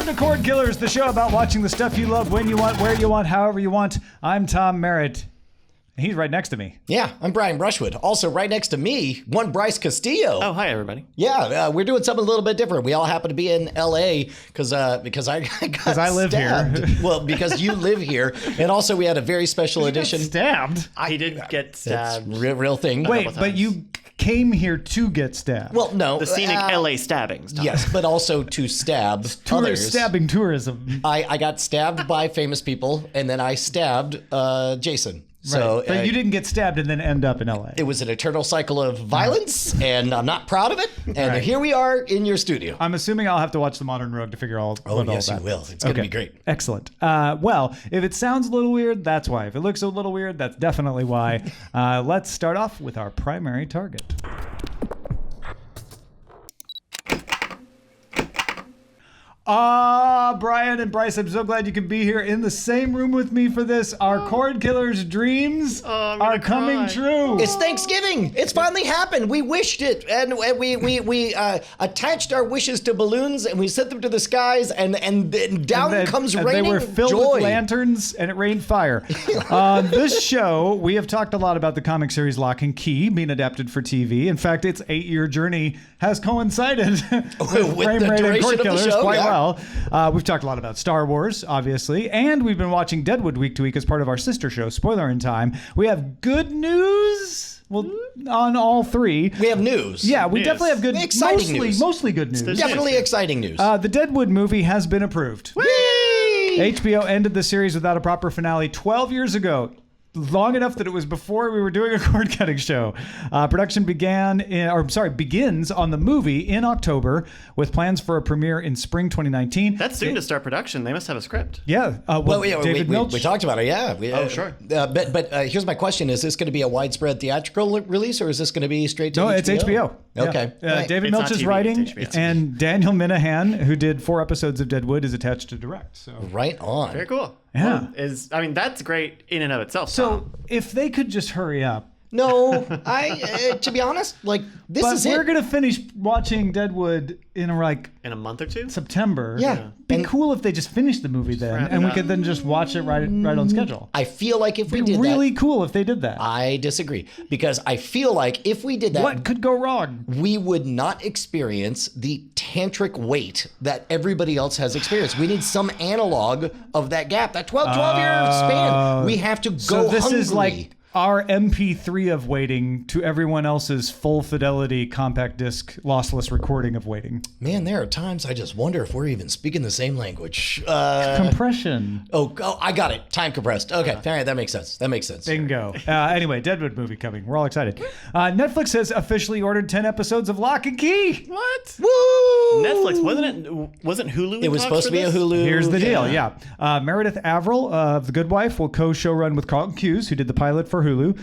Welcome to Cordkillers, the show about watching the stuff you love when you want, where you want, however you want. I'm Tom Merritt. He's right next to me. Yeah, I'm Brian Brushwood. Also right next to me, one Bryce Castillo. Oh, hi, everybody. Yeah, we're doing something a little bit different. We all happen to be in L.A. because I got I live stabbed. here. Well, because you live here. And also we had a very special edition. Stabbed? He did get stabbed. Real thing. Wait, but you came here to get stabbed. Well, no. The scenic LA stabbings. Tom. Yes, but also to stab others. Stabbing tourism. I got stabbed by famous people, and then I stabbed Jason. So, right. But you didn't get stabbed and then end up in LA. It was an eternal cycle of violence, and I'm not proud of it. And here we are in your studio. I'm assuming I'll have to watch The Modern Rogue to figure out all yes, that you will. is. It's going to be great. Excellent. Well, if it sounds a little weird, that's why. If it looks a little weird, that's definitely why. Let's start off with our primary target. Brian and Bryce, I'm so glad you can be here in the same room with me for this. Our Cordkillers dreams are coming true. It's Thanksgiving. It's finally happened. We wished it, and we attached our wishes to balloons, and we sent them to the skies, and then down comes raining they were filled joy. with lanterns, and it rained fire. On this show, we have talked a lot about the comic series Locke Key being adapted for TV. In fact, its 8-year journey has coincided with frame the rate and duration of the Cordkillers show, quite yeah. well. We've talked a lot about Star Wars, obviously, and we've been watching Deadwood week to week as part of our sister show, Spoiler in Time. We have good news. Well, on all three. We have news. Yeah, we definitely have good, Exciting news. Mostly good news. Definitely exciting news. The Deadwood movie has been approved. Whee! HBO ended the series without a proper finale 12 years ago. Long enough that it was before we were doing a cord cutting show. Production begins on the movie in October with plans for a premiere in spring 2019. That's soon to start production. They must have a script. Yeah. David Milch. We talked about it, yeah. Sure. But here's my question. Is this going to be a widespread theatrical release, or is this going to be straight to HBO? No, it's HBO. Okay. Yeah. David It's Milch not is TV, writing, it's HBO. and Daniel Minahan, who did 4 episodes of Deadwood, is attached to direct. So Right on. Very cool. Yeah. Well, that's great in and of itself. So Tom. if they could just hurry up. No, to be honest, this But is we're it. going to finish watching Deadwood in in a month or two? September. Yeah. Be And- cool if they just finished the movie then, wrap it and we up. could then just watch it right on schedule. I feel like if we It'd be did really that, cool if they did that. I disagree, because I feel like if we did that, What could go wrong? we would not experience the tantric weight that everybody else has experienced. We need some analog of that gap, that 12-year span. We have to go So this hungry. is like our MP3 of Waiting to everyone else's full fidelity compact disc lossless recording of Waiting. Man, there are times I just wonder if we're even speaking the same language. Compression. Oh, I got it. Time compressed. Okay, all right, that makes sense. Bingo. Anyway, Deadwood movie coming. We're all excited. Netflix has officially ordered 10 episodes of Locke Key. What? Woo! Netflix, wasn't Hulu? It was supposed to be a Hulu. Here's the deal, yeah. Meredith Averill of The Good Wife will co-show run with Carlton Cuse, who did the pilot for Hulu.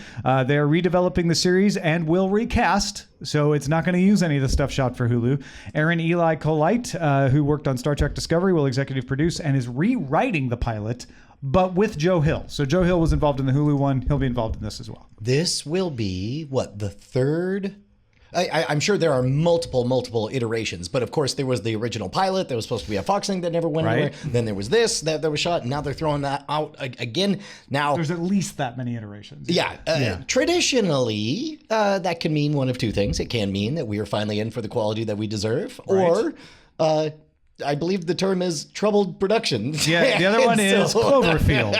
They're redeveloping the series and will recast, so it's not going to use any of the stuff shot for Hulu. Aaron Eli Colite, who worked on Star Trek Discovery, will executive produce and is rewriting the pilot, but with Joe Hill. So Joe Hill was involved in the Hulu one. He'll be involved in this as well. This will be, the third? I'm sure there are multiple iterations, but of course there was the original pilot. There was supposed to be a Fox thing that never went anywhere. Then there was this that was shot, and now they're throwing that out again. Now There's at least that many iterations. Traditionally, that can mean one of two things. It can mean that we are finally in for the quality that we deserve, or I believe the term is troubled production. Yeah, the other one is Cloverfield.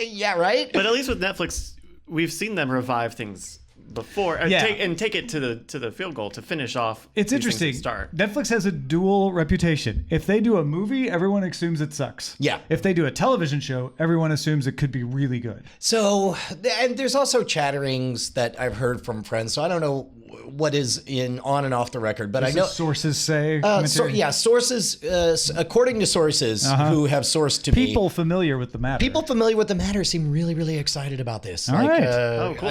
Yeah, right? But at least with Netflix, we've seen them revive things before and take it to the field goal to finish off. It's these things interesting. at Start. Netflix has a dual reputation. If they do a movie, everyone assumes it sucks. Yeah. If they do a television show, everyone assumes it could be really good. So, and there's also chatterings that I've heard from friends. So I don't know what is in on and off the record, but I know sources say. sources. According to sources who have sourced to me, People familiar with the matter. people familiar with the matter seem really excited about this. All right. Oh, cool.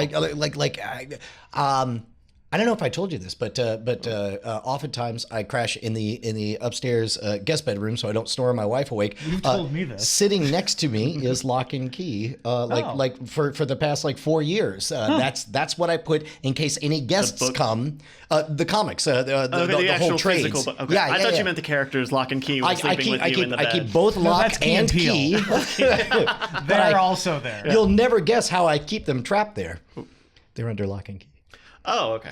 I don't know if I told you this, but oftentimes I crash in the upstairs guest bedroom so I don't snore my wife awake. You've told me this. Sitting next to me is Locke Key, like for the past 4 years. That's what I put in case any guests come. The comics, the whole trades. Physical, okay. I thought you meant the characters Locke and Key were sleeping with you in the bed. I keep both Locke and Key. They're also there. You'll never guess how I keep them trapped there. They're under Locke and Key. Oh, okay.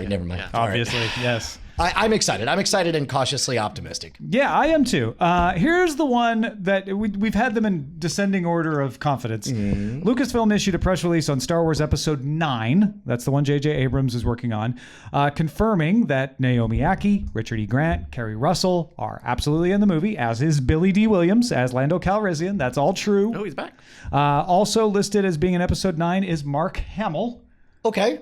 Never mind. Yeah. Obviously, yes. I'm excited. I'm excited and cautiously optimistic. Yeah, I am too. Here's the one that we've had them in descending order of confidence. Lucasfilm issued a press release on Star Wars Episode 9. That's the one J.J. Abrams is working on, confirming that Naomi Ackie, Richard E. Grant, Kerry Russell are absolutely in the movie, as is Billy D. Williams as Lando Calrissian. That's all true. Oh, he's back. Also listed as being in Episode 9 is Mark Hamill. Okay.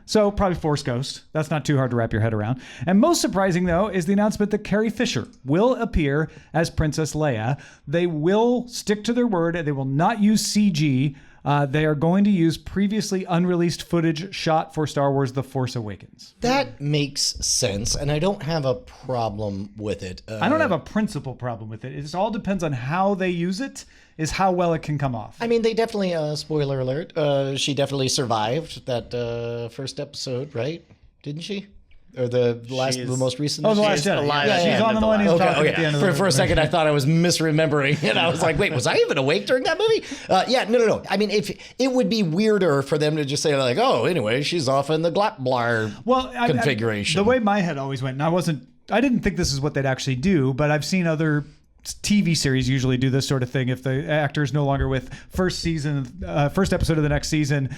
So probably Force Ghost. That's not too hard to wrap your head around. And most surprising, though, is the announcement that Carrie Fisher will appear as Princess Leia. They will stick to their word. They will not use CG. They are going to use previously unreleased footage shot for Star Wars The Force Awakens. That makes sense, and I don't have a problem with it. I don't have a principal problem with it. It just all depends on how they use it, is how well it can come off. I mean, they definitely, spoiler alert, she definitely survived that first episode, right? Didn't she? Or the most recent? Oh, the Last Jedi. She's on the Millennium Falcon at the end of the For a second, I thought I was misremembering, and I was like, "Wait, was I even awake during that movie?" No. I mean, if it would be weirder for them to just say like, "Oh, anyway, she's off in the Glapblar configuration." The way my head always went, and I didn't think this is what they'd actually do, but I've seen other TV series usually do this sort of thing. If the actor is no longer with first episode of the next season,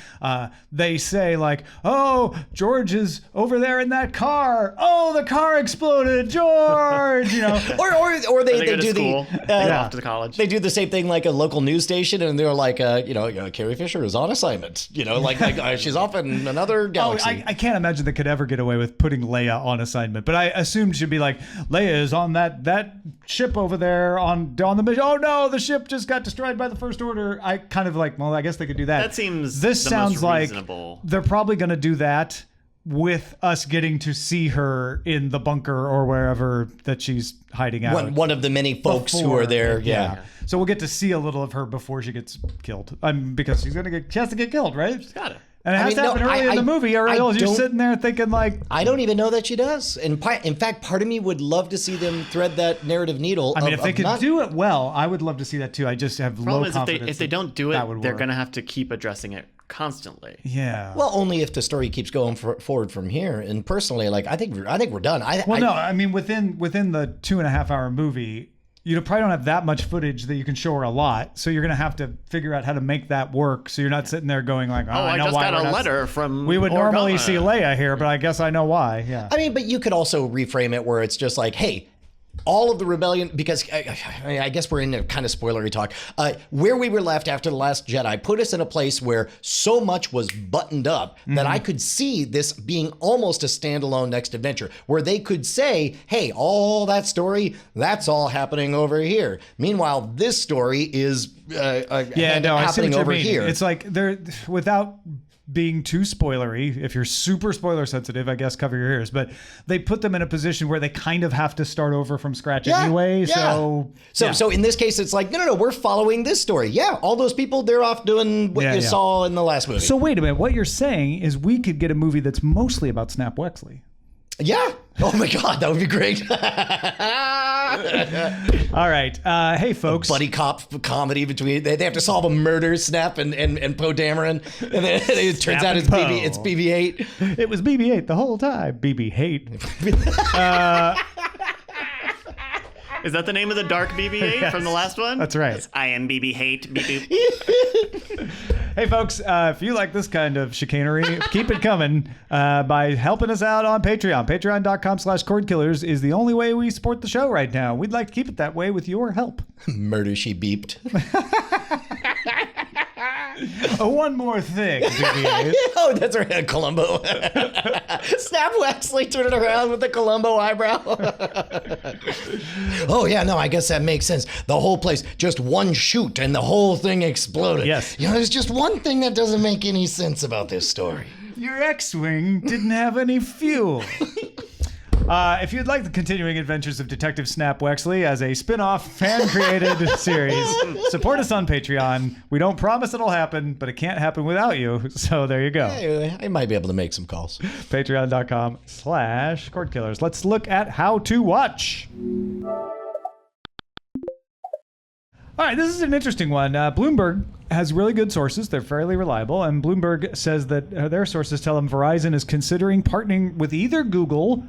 they say like, "Oh, George is over there in that car. Oh, the car exploded, George." You know, or they go to do school, off to the college. They do the same thing like a local news station, and they're like, Carrie Fisher is on assignment. Like she's off in another galaxy. I can't imagine they could ever get away with putting Leia on assignment, but I assumed she'd be like, Leia is on that ship over there on the mission. Oh no, the ship just got destroyed by the First Order. I kind of like, well, I guess they could do that. That seems this the sounds most like reasonable. They're probably going to do that with us getting to see her in the bunker or wherever that she's hiding out. One of the many folks who are there. Yeah. So we'll get to see a little of her before she gets killed. Because she has to get killed, right? She's got it. And it has to happen early in the movie, or else you're sitting there thinking like... I don't even know that she does. And in fact, part of me would love to see them thread that narrative needle. I mean, if they could do it well, I would love to see that too. I just have low confidence. If they don't do it, they're going to have to keep addressing it constantly. Yeah. Well, only if the story keeps going forward from here. And personally, like I think we're done. I mean, within the 2.5 hour movie, you probably don't have that much footage that you can show her a lot. So you're going to have to figure out how to make that work. So you're not sitting there going like, I know just why got a letter from we would Organa. normally see Leia here, but I guess I know why. Yeah. I mean, but you could also reframe it where it's just like, hey, all of the rebellion, because I guess we're in a kind of spoilery talk, where we were left after The Last Jedi put us in a place where so much was buttoned up that I could see this being almost a standalone next adventure, where they could say, hey, all that story, that's all happening over here. Meanwhile, this story is happening over here. It's like they're without being too spoilery. If you're super spoiler sensitive, I guess cover your ears, but they put them in a position where they kind of have to start over from scratch anyway. Yeah. So in this case, it's like, no, we're following this story. Yeah. All those people, they're off doing what you saw in the last movie. So wait a minute. What you're saying is we could get a movie that's mostly about Snap Wexley. Yeah. Oh my God, that would be great. All right. Hey, folks. A buddy cop comedy between they have to solve a murder, Snap and Poe Dameron, and then it turns out it's BB-8. It was BB-8 the whole time. BB-8. Is that the name of the dark BB-8 from the last one? That's right. I am BB-8. Beep. Hey, folks, if you like this kind of chicanery, keep it coming by helping us out on Patreon. Patreon.com/Cordkillers is the only way we support the show right now. We'd like to keep it that way with your help. Murder, she beeped. One more thing, BB-8. Oh, that's right, Columbo. Snap Wexley turning around with the Columbo eyebrow. Oh, yeah, no, I guess that makes sense. The whole place, just one shoot and the whole thing exploded. Yes. There's just one thing that doesn't make any sense about this story. Your X-Wing didn't have any fuel. If you'd like the continuing adventures of Detective Snap Wexley as a spin-off fan-created series, support us on Patreon. We don't promise it'll happen, but it can't happen without you. So there you go. I might be able to make some calls. Patreon.com/Cordkillers. Let's look at how to watch. All right, this is an interesting one. Bloomberg has really good sources. They're fairly reliable. And Bloomberg says that their sources tell them Verizon is considering partnering with either Google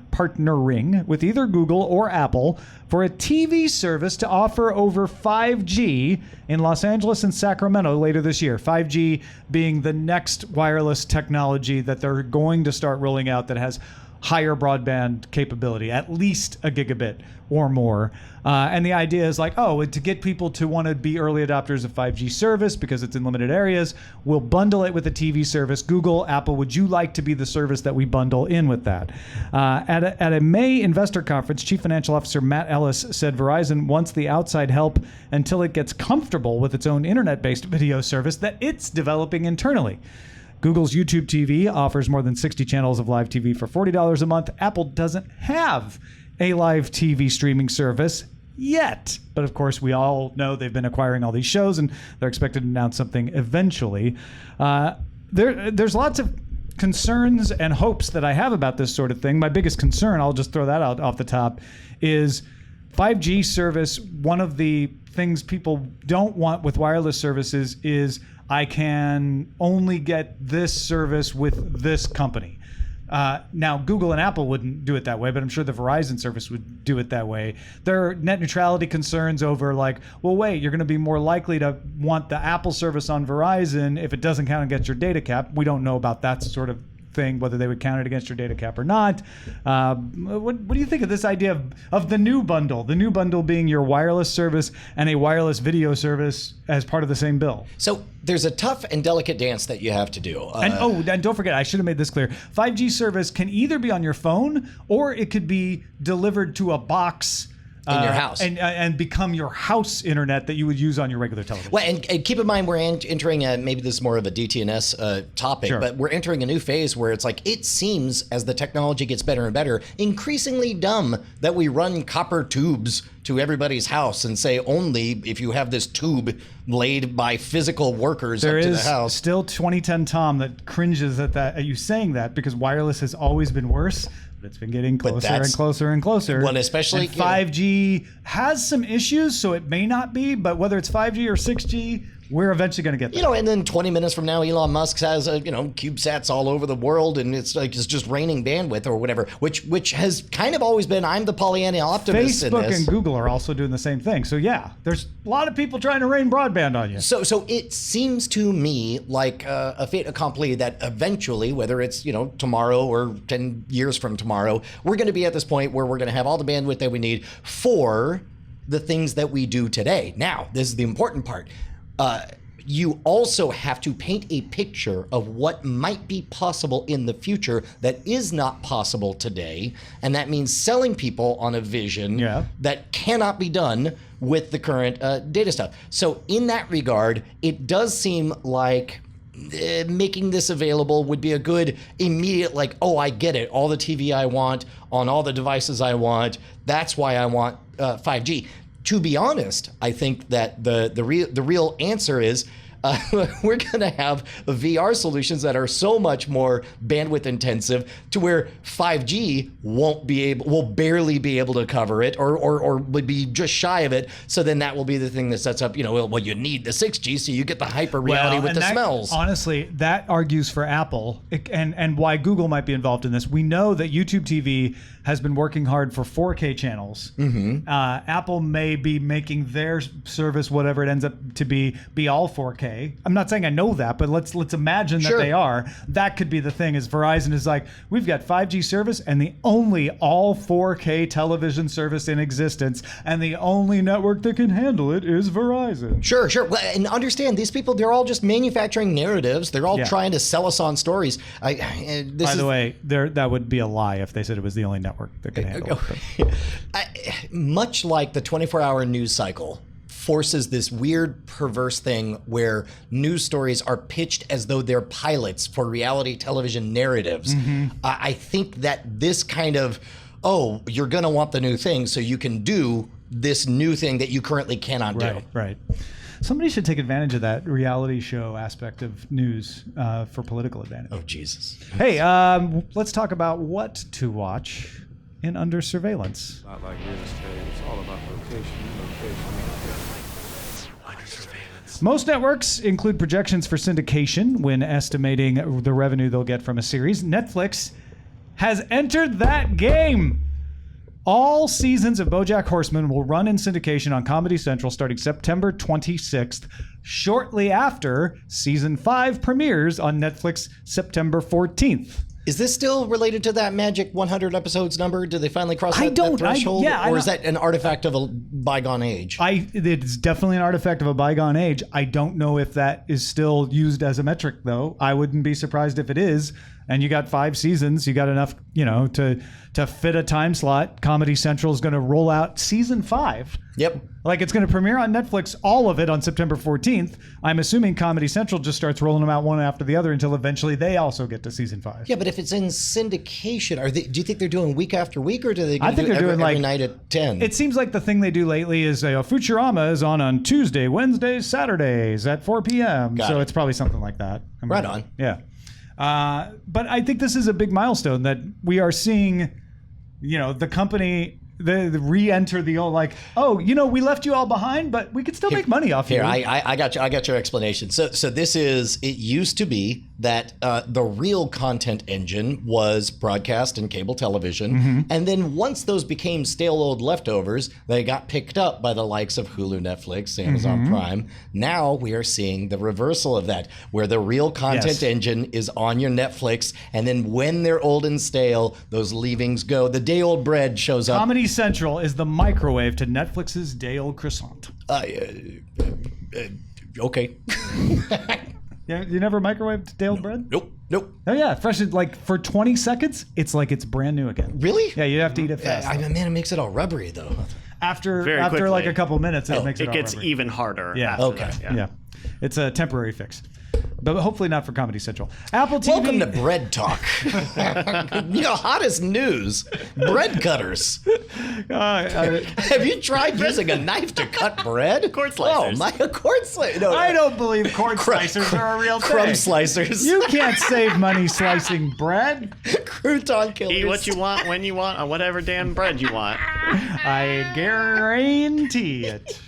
or Apple for a TV service to offer over 5G in Los Angeles and Sacramento later this year. 5G being the next wireless technology that they're going to start rolling out that has higher broadband capability, at least a gigabit or more. And the idea is like, to get people to want to be early adopters of 5G service because it's in limited areas, we'll bundle it with a TV service. Google, Apple, would you like to be the service that we bundle in with that? At a May investor conference, Chief Financial Officer Matt Ellis said Verizon wants the outside help until it gets comfortable with its own internet-based video service that it's developing internally. Google's YouTube TV offers more than 60 channels of live TV for $40 a month. Apple doesn't have a live TV streaming service yet. But of course, we all know they've been acquiring all these shows, and they're expected to announce something eventually. There's lots of concerns and hopes that I have about this sort of thing. My biggest concern, I'll just throw that out off the top, is 5G service. One of the things people don't want with wireless services is I can only get this service with this company. Now, Google and Apple wouldn't do it that way, but I'm sure the Verizon service would do it that way. There are net neutrality concerns over like, well, wait, you're going to be more likely to want the Apple service on Verizon if it doesn't count against your data cap. We don't know about that sort of thing, whether they would count it against your data cap or not. What do you think of this idea of the new bundle? The new bundle being your wireless service and a wireless video service as part of the same bill. So there's a tough and delicate dance that you have to do. And don't forget, I should have made this clear. 5G service can either be on your phone or it could be delivered to a box in your house and become your house internet that you would use on your regular television. Well, and keep in mind, we're entering maybe this is more of a DTNS topic, Sure. but we're entering a new phase where it's like, it seems as the technology gets better and better, increasingly dumb that we run copper tubes to everybody's house and say only if you have this tube laid by physical workers up to the house. There is still 2010 Tom that cringes at you saying that, because wireless has always been worse. But it's been getting closer and closer and closer. Well, especially and 5G has some issues, so it may not be. But whether it's 5G or 6G, we're eventually going to get there. And then 20 minutes from now, Elon Musk has CubeSats all over the world, and it's just raining bandwidth or whatever, which has kind of always been. I'm the Pollyanna optimist in this. Facebook and Google are also doing the same thing. So yeah, there's a lot of people trying to rain broadband on you. So it seems to me like a fait accompli that eventually, whether it's tomorrow or 10 years from tomorrow, we're going to be at this point where we're going to have all the bandwidth that we need for the things that we do today. Now, this is the important part. You also have to paint a picture of what might be possible in the future that is not possible today. And that means selling people on a vision that cannot be done with the current data stuff. So in that regard, it does seem like making this available would be a good immediate, like, oh, I get it. All the TV I want on all the devices I want. That's why I want 5G. To be honest, I think that the real answer is we're going to have VR solutions that are so much more bandwidth intensive to where 5G will barely be able to cover it or would be just shy of it. So then that will be the thing that sets up, well, you need the 6G so you get the hyper reality with the smells. Honestly, that argues for Apple and why Google might be involved in this. We know that YouTube TV has been working hard for 4K channels. Mm-hmm. Apple may be making their service, whatever it ends up to be all 4K. I'm not saying I know that, but let's imagine that they are. That could be the thing. Is Verizon is like, we've got 5G service and the only all 4K television service in existence, and the only network that can handle it is Verizon. Sure. And understand, these people, they're all just manufacturing narratives. They're all trying to sell us on stories. By the way, that would be a lie if they said it was the only network that could handle it. Much like the 24-hour news cycle, forces this weird, perverse thing where news stories are pitched as though they're pilots for reality television narratives. I think that this kind of, oh, you're going to want the new thing, so you can do this new thing that you currently cannot do. Right. Somebody should take advantage of that reality show aspect of news for political advantage. Oh, Jesus. Hey, let's talk about what to watch in Under Surveillance. Not like real estate. It's all about location. Under surveillance. Most networks include projections for syndication when estimating the revenue they'll get from a series. Netflix has entered that game. All seasons of BoJack Horseman will run in syndication on Comedy Central starting September 26th, shortly after Season 5 premieres on Netflix September 14th. Is this still related to that magic 100 episodes number? Did they finally cross that threshold? Or is that an artifact of a bygone age? It's definitely an artifact of a bygone age. I don't know if that is still used as a metric, though. I wouldn't be surprised if it is. And you got 5 seasons. You got enough, to fit a time slot. Comedy Central is going to roll out Season 5. Yep. Like, it's going to premiere on Netflix, all of it on September 14th. I'm assuming Comedy Central just starts rolling them out one after the other until eventually they also get to Season 5. Yeah, but if it's in syndication, do you think they're doing week after week, or do they I think they're doing every night at 10? It seems like the thing they do lately is Futurama is on Tuesday, Wednesdays, Saturdays at 4 p.m. So it's probably something like that. Right on. Yeah. But I think this is a big milestone that we are seeing, the company the re-enter the old, like, we left you all behind, but we could still make money off you. Here, I got your explanation. So this is, it used to be that the real content engine was broadcast and cable television. And then once those became stale old leftovers, they got picked up by the likes of Hulu, Netflix, Amazon Prime. Now we are seeing the reversal of that, where the real content engine is on your Netflix. And then when they're old and stale, those leavings go. The day old bread shows up. Comedy Central is the microwave to Netflix's day old croissant. Okay. Yeah, you never microwaved day old bread? Nope. Oh yeah, fresh, like for 20 seconds, it's like it's brand new again. Really? Yeah, you have to eat it fast. Man, it makes it all rubbery though. After quickly. like a couple minutes, it makes it all gets rubbery. even harder. Yeah. After Okay. that, Yeah. It's a temporary fix. But hopefully not for Comedy Central. Apple TV. Welcome to Bread Talk. Hottest news. Bread cutters. Have you tried using a knife to cut bread? Cord slicers. Oh, my cord slicers. No, I don't believe cord slicers are a real thing. Crumb slicers. You can't save money slicing bread. Crouton killers. Eat what you want, when you want, on whatever damn bread you want. I guarantee it.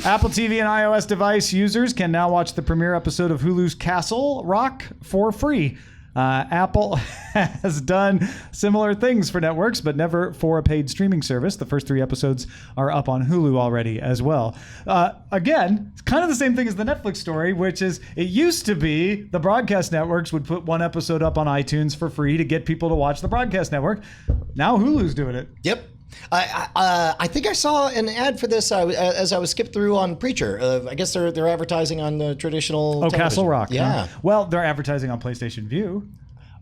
Apple TV and iOS device users can now watch the premiere episode of Hulu's Castle Rock for free. Apple has done similar things for networks, but never for a paid streaming service. The first 3 episodes are up on Hulu already as well. Again, it's kind of the same thing as the Netflix story, which is it used to be the broadcast networks would put 1 episode up on iTunes for free to get people to watch the broadcast network. Now Hulu's doing it. Yep. I think I saw an ad for this as I was skipped through on Preacher. I guess they're advertising on the traditional television. Castle Rock. Yeah. Huh? Well, they're advertising on PlayStation View.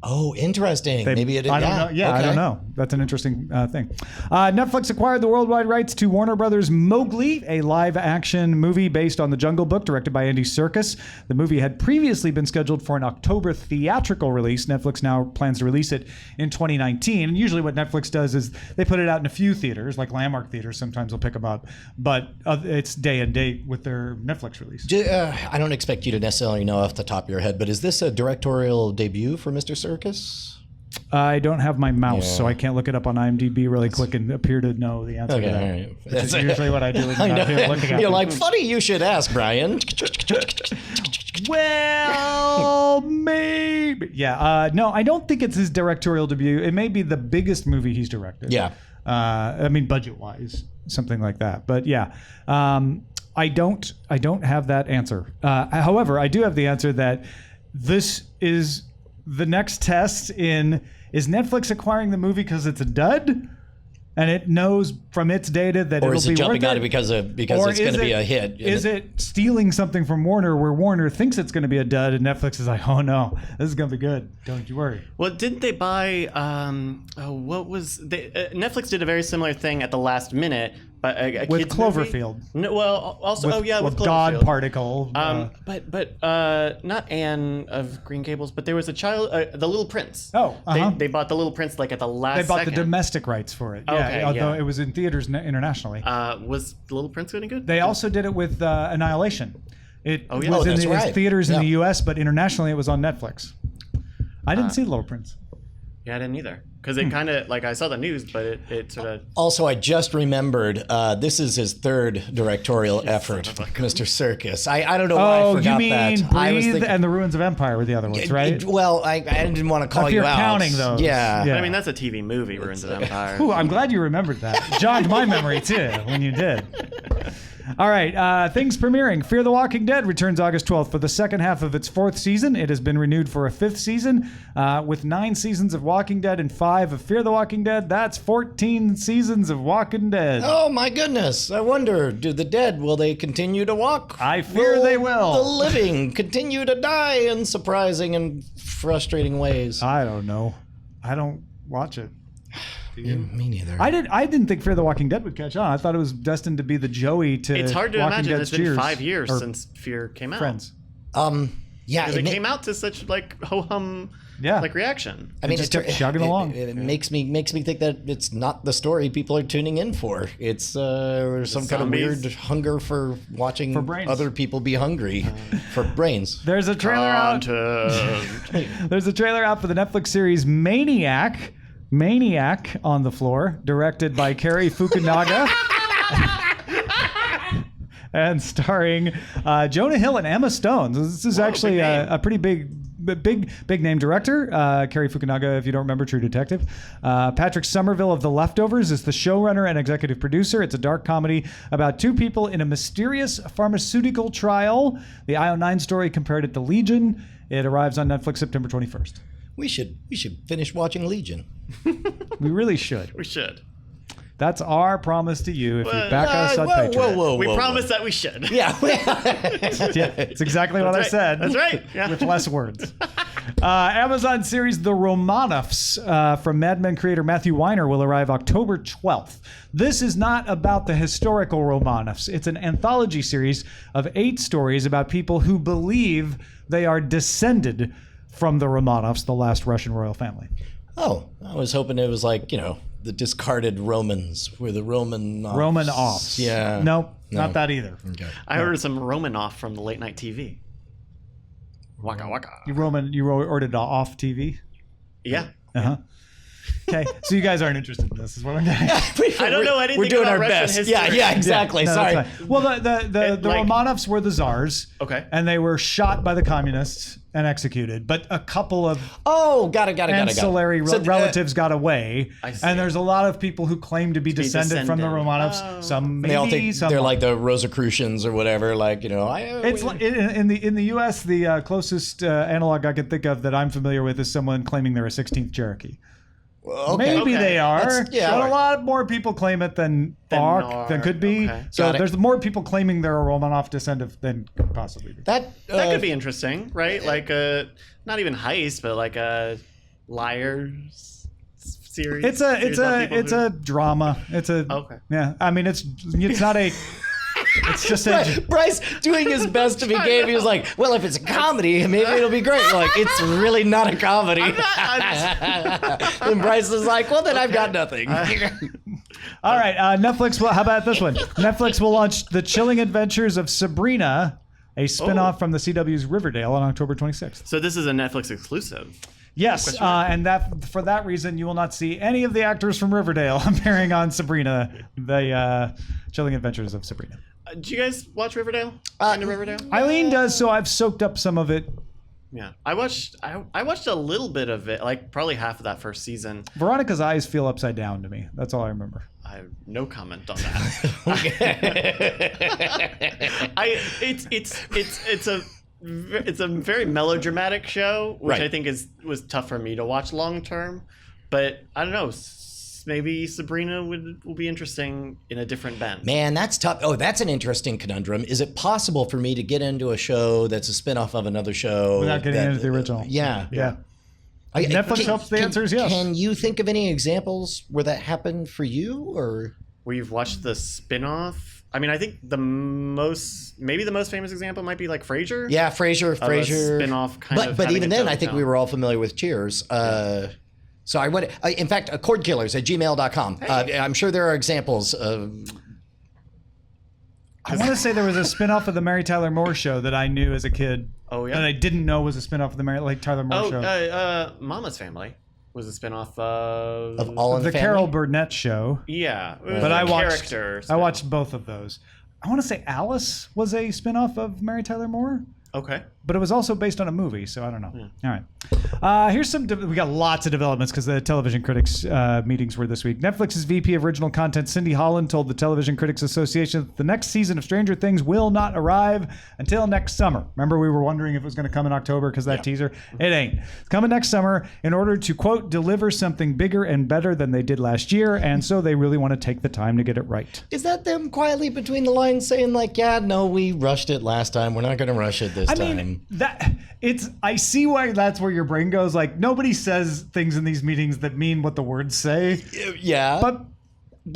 Oh, interesting. Maybe it is. I don't know. Yeah, okay. I don't know. That's an interesting thing. Netflix acquired the worldwide rights to Warner Brothers' Mowgli, a live-action movie based on the Jungle Book, directed by Andy Serkis. The movie had previously been scheduled for an October theatrical release. Netflix now plans to release it in 2019. And usually what Netflix does is they put it out in a few theaters, like Landmark Theaters. Sometimes they'll pick them up. But it's day and date with their Netflix release. I don't expect you to necessarily know off the top of your head, but is this a directorial debut for Mr. Serkis? I don't have my mouse, so I can't look it up on IMDb really quick and appear to know the answer to that. All right. That's usually what I do. When I'm not looking at You're it. like, funny you should ask, Brian. Well, maybe. Yeah. No, I don't think it's his directorial debut. It may be the biggest movie he's directed. Yeah. I mean, budget-wise, something like that. But yeah. I don't have that answer. However, I do have the answer that this is the next test in, is Netflix acquiring the movie because it's a dud? And it knows from its data that it'll be worth it? Or is it jumping on it because it's going to be a hit? Is it stealing something from Warner where Warner thinks it's going to be a dud and Netflix is like, oh no, this is going to be good. Don't you worry. Well, didn't they buy, Netflix did a very similar thing at the last minute But a with kids movie? Cloverfield. No, well, also with with Cloverfield. God Particle. But not Anne of Green Gables, but there was a child, The Little Prince. Oh, they bought The Little Prince like at the last. They bought second. the domestic rights for it. Okay, although yeah. it was in theaters internationally. Was The Little Prince any good? They also did it with Annihilation. It Oh, yeah. was Oh, in that's the right. theaters in Yeah. the U.S., but internationally it was on Netflix. I didn't see Little Prince. Yeah, I didn't either. Because it kind of, like, I saw the news, but it sort of... Also, I just remembered this is his third directorial effort, Mr. Circus. I don't know why I Oh, forgot you mean that. I was Breathe thinking, and The Ruins of Empire were the other ones, right? Well, I didn't want to call If you you're out. counting those. Yeah. Yeah. I mean, that's a TV movie, Ruins of Empire. Ooh, I'm glad you remembered that. Jogged my memory, too, when you did. All right, things premiering. Fear the Walking Dead returns August 12th for the second half of its 4th season. It has been renewed for a 5th season with 9 seasons of Walking Dead and 5 of Fear the Walking Dead. That's 14 seasons of Walking Dead. Oh my goodness! I wonder, do the dead, will they continue to walk? I fear they will. The living continue to die in surprising and frustrating ways? I don't know. I don't watch it. Me neither. I didn't think Fear the Walking Dead would catch on. I thought it was destined to be the Joey to It's hard to Walking imagine. Dead's It's been Cheers, 5 years or since Fear came out. Friends. Yeah, Because it came out to such, like, ho-hum, Yeah. like, reaction. I mean, just kept chugging along. It makes me think that it's not the story people are tuning in for. It's some kind of zombies? weird hunger for watching brains. other people be hungry for brains. There's a trailer out. There's a trailer out for the Netflix series Maniac on the Floor, directed by Cary Fukunaga. And starring Jonah Hill and Emma Stone. This is actually a pretty big name director. Cary Fukunaga, if you don't remember, True Detective. Patrick Somerville of The Leftovers is the showrunner and executive producer. It's a dark comedy about 2 people in a mysterious pharmaceutical trial. The IO9 story compared it to Legion. It arrives on Netflix September 21st. We should finish watching Legion. We really should. We should. That's our promise to you if you Well, back us on Patreon. We promise that we should. Yeah. Yeah, it's exactly what I right. said. That's right. Yeah. With less words. Amazon series The Romanovs from Mad Men creator Matthew Weiner will arrive October 12th. This is not about the historical Romanovs. It's an anthology series of 8 stories about people who believe they are descended from the Romanovs, the last Russian royal family. Oh, I was hoping it was like, the discarded Romans were the Romanovs. Yeah. Nope, not that either. Okay. I ordered some Romanoff from the late night TV. Waka waka. You ordered off TV? Yeah. Uh-huh. Okay, so you guys aren't interested in this, is what I'm getting. I don't know anything We're doing about our Russian best. history. Yeah, exactly. No, Sorry. that's fine. Well, the like- Romanovs were the czars. Okay. And they were shot by the communists and executed. But a couple of Oh, got it. ancillary So, relatives got away. I see. And there's a lot of people who claim to be descended from the descended. Romanovs. Oh. Some maybe, they all think some they're won't. like the Rosicrucians or whatever. Like, It's like, in the U.S. The closest analog I can think of that I'm familiar with is someone claiming they're a 16th Cherokee. okay. Maybe Okay. they are. That's- yeah. But a Sure. lot more people claim it than could be. Okay. So Got it. there's more people claiming they're a Romanov descendant than could possibly be. That That could be interesting, right? Like a not even heist, but like a liars series. It's a drama. It's a Okay. yeah. I mean, it's not a. It's just a. Bryce doing his best to be game. He was like, "Well, if it's a comedy, maybe it'll be great." Like, it's really not a comedy. And Bryce is like, "Well, then I've got nothing." All right, Netflix. How about this one? Netflix will launch The Chilling Adventures of Sabrina, a spinoff from the CW's Riverdale, on October 26th. So this is a Netflix exclusive. Yes, and that for that reason, you will not see any of the actors from Riverdale appearing on Sabrina, the Chilling Adventures of Sabrina. Do you guys watch Riverdale? Into Riverdale? Eileen does, so I've soaked up some of it. Yeah, I watched a little bit of it, like probably half of that first season. Veronica's eyes feel upside down to me. That's all I remember. I have no comment on that. It's a very melodramatic show, which Right. I think was tough for me to watch long term. But I don't know. Maybe Sabrina will be interesting in a different bend. Man, that's tough. Oh, that's an interesting conundrum. Is it possible for me to get into a show that's a spinoff of another show Without getting into the original. Yeah. Yeah. Netflix hopes the answer is yes. Can you think of any examples where that happened for you, or? We've watched the spinoff. I mean, I think the most famous example might be like Frasier. Yeah, Frasier. Spinoff kind of. But having even its then, own I think tone. we were all familiar with Cheers. So I went, in fact, cordkillers@gmail.com. I'm sure there are examples of. I want to say there was a spinoff of the Mary Tyler Moore Show that I knew as a kid. Oh, yeah? That I didn't know was a spinoff of the Mary Tyler Moore Show. Mama's Family was a spinoff of All in The the Carol Family? Burnett Show. Yeah, it was But a I character watched spinoff. both of those. I want to say Alice was a spinoff of Mary Tyler Moore. Okay. But it was also based on a movie, so I don't know. All right. Here's some... we got lots of developments because the television critics meetings were this week. Netflix's VP of Original Content, Cindy Holland, told the Television Critics Association that the next season of Stranger Things will not arrive until next summer. Remember, we were wondering if it was going to come in October because that teaser? It ain't. It's coming next summer in order to, quote, deliver something bigger and better than they did last year, and so they really want to take the time to get it right. Is that them quietly between the lines saying like, yeah, no, we rushed it last time. We're not going to rush it this time. I mean, I see why that's where your brain goes. Like, nobody says things in these meetings that mean what the words say. Yeah. But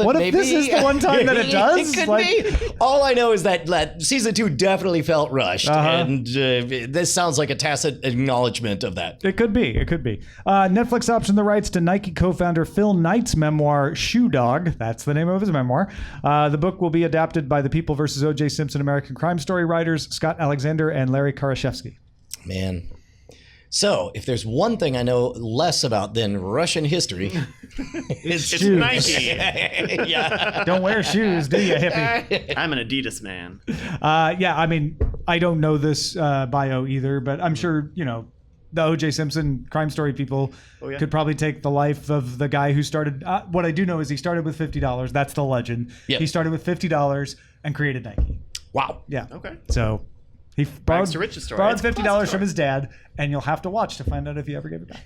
what if this is the one time that it does? It could Like- be. All I know is that season 2 definitely felt rushed. And this sounds like a tacit acknowledgement of that. It could be. It could be. Netflix optioned the rights to Nike co-founder Phil Knight's memoir, Shoe Dog. That's the name of his memoir. The book will be adapted by the People vs. O.J. Simpson American Crime Story writers Scott Alexander and Larry Karaszewski. Man. So, if there's one thing I know less about than Russian history, It's shoes. Nike. yeah. Don't wear shoes, do you, hippie? I'm an Adidas man. Yeah, I mean, I don't know this bio either, but I'm sure, the O.J. Simpson crime story people could probably take the life of the guy who started. What I do know is he started with $50. That's the legend. Yep. He started with $50 and created Nike. Wow. Yeah. Okay. So he borrowed to riches story. borrowed It's a classic $50 from story. his dad, and you'll have to watch to find out if he ever gave it back.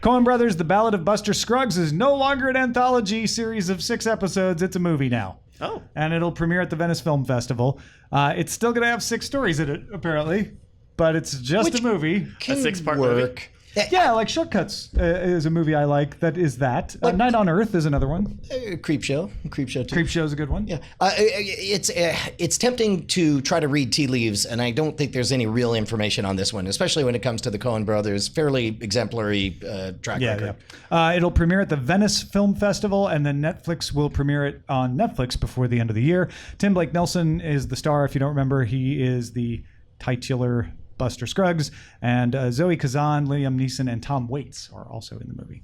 Coen Brothers' The Ballad of Buster Scruggs is no longer an anthology series of 6 episodes. It's a movie now. Oh. And it'll premiere at the Venice Film Festival. It's still going to have 6 stories in it, apparently, but it's just a movie. Can 6-part work. Yeah, like Shortcuts is a movie I like. That is that. Night on Earth is another one. Creep Show too. Creepshow's a good one. Yeah, it's tempting to try to read tea leaves, and I don't think there's any real information on this one, especially when it comes to the Coen brothers' fairly exemplary track record. It'll premiere at the Venice Film Festival, and then Netflix will premiere it on Netflix before the end of the year. Tim Blake Nelson is the star. If you don't remember, he is the titular Buster Scruggs, and Zoe Kazan, Liam Neeson, and Tom Waits are also in the movie.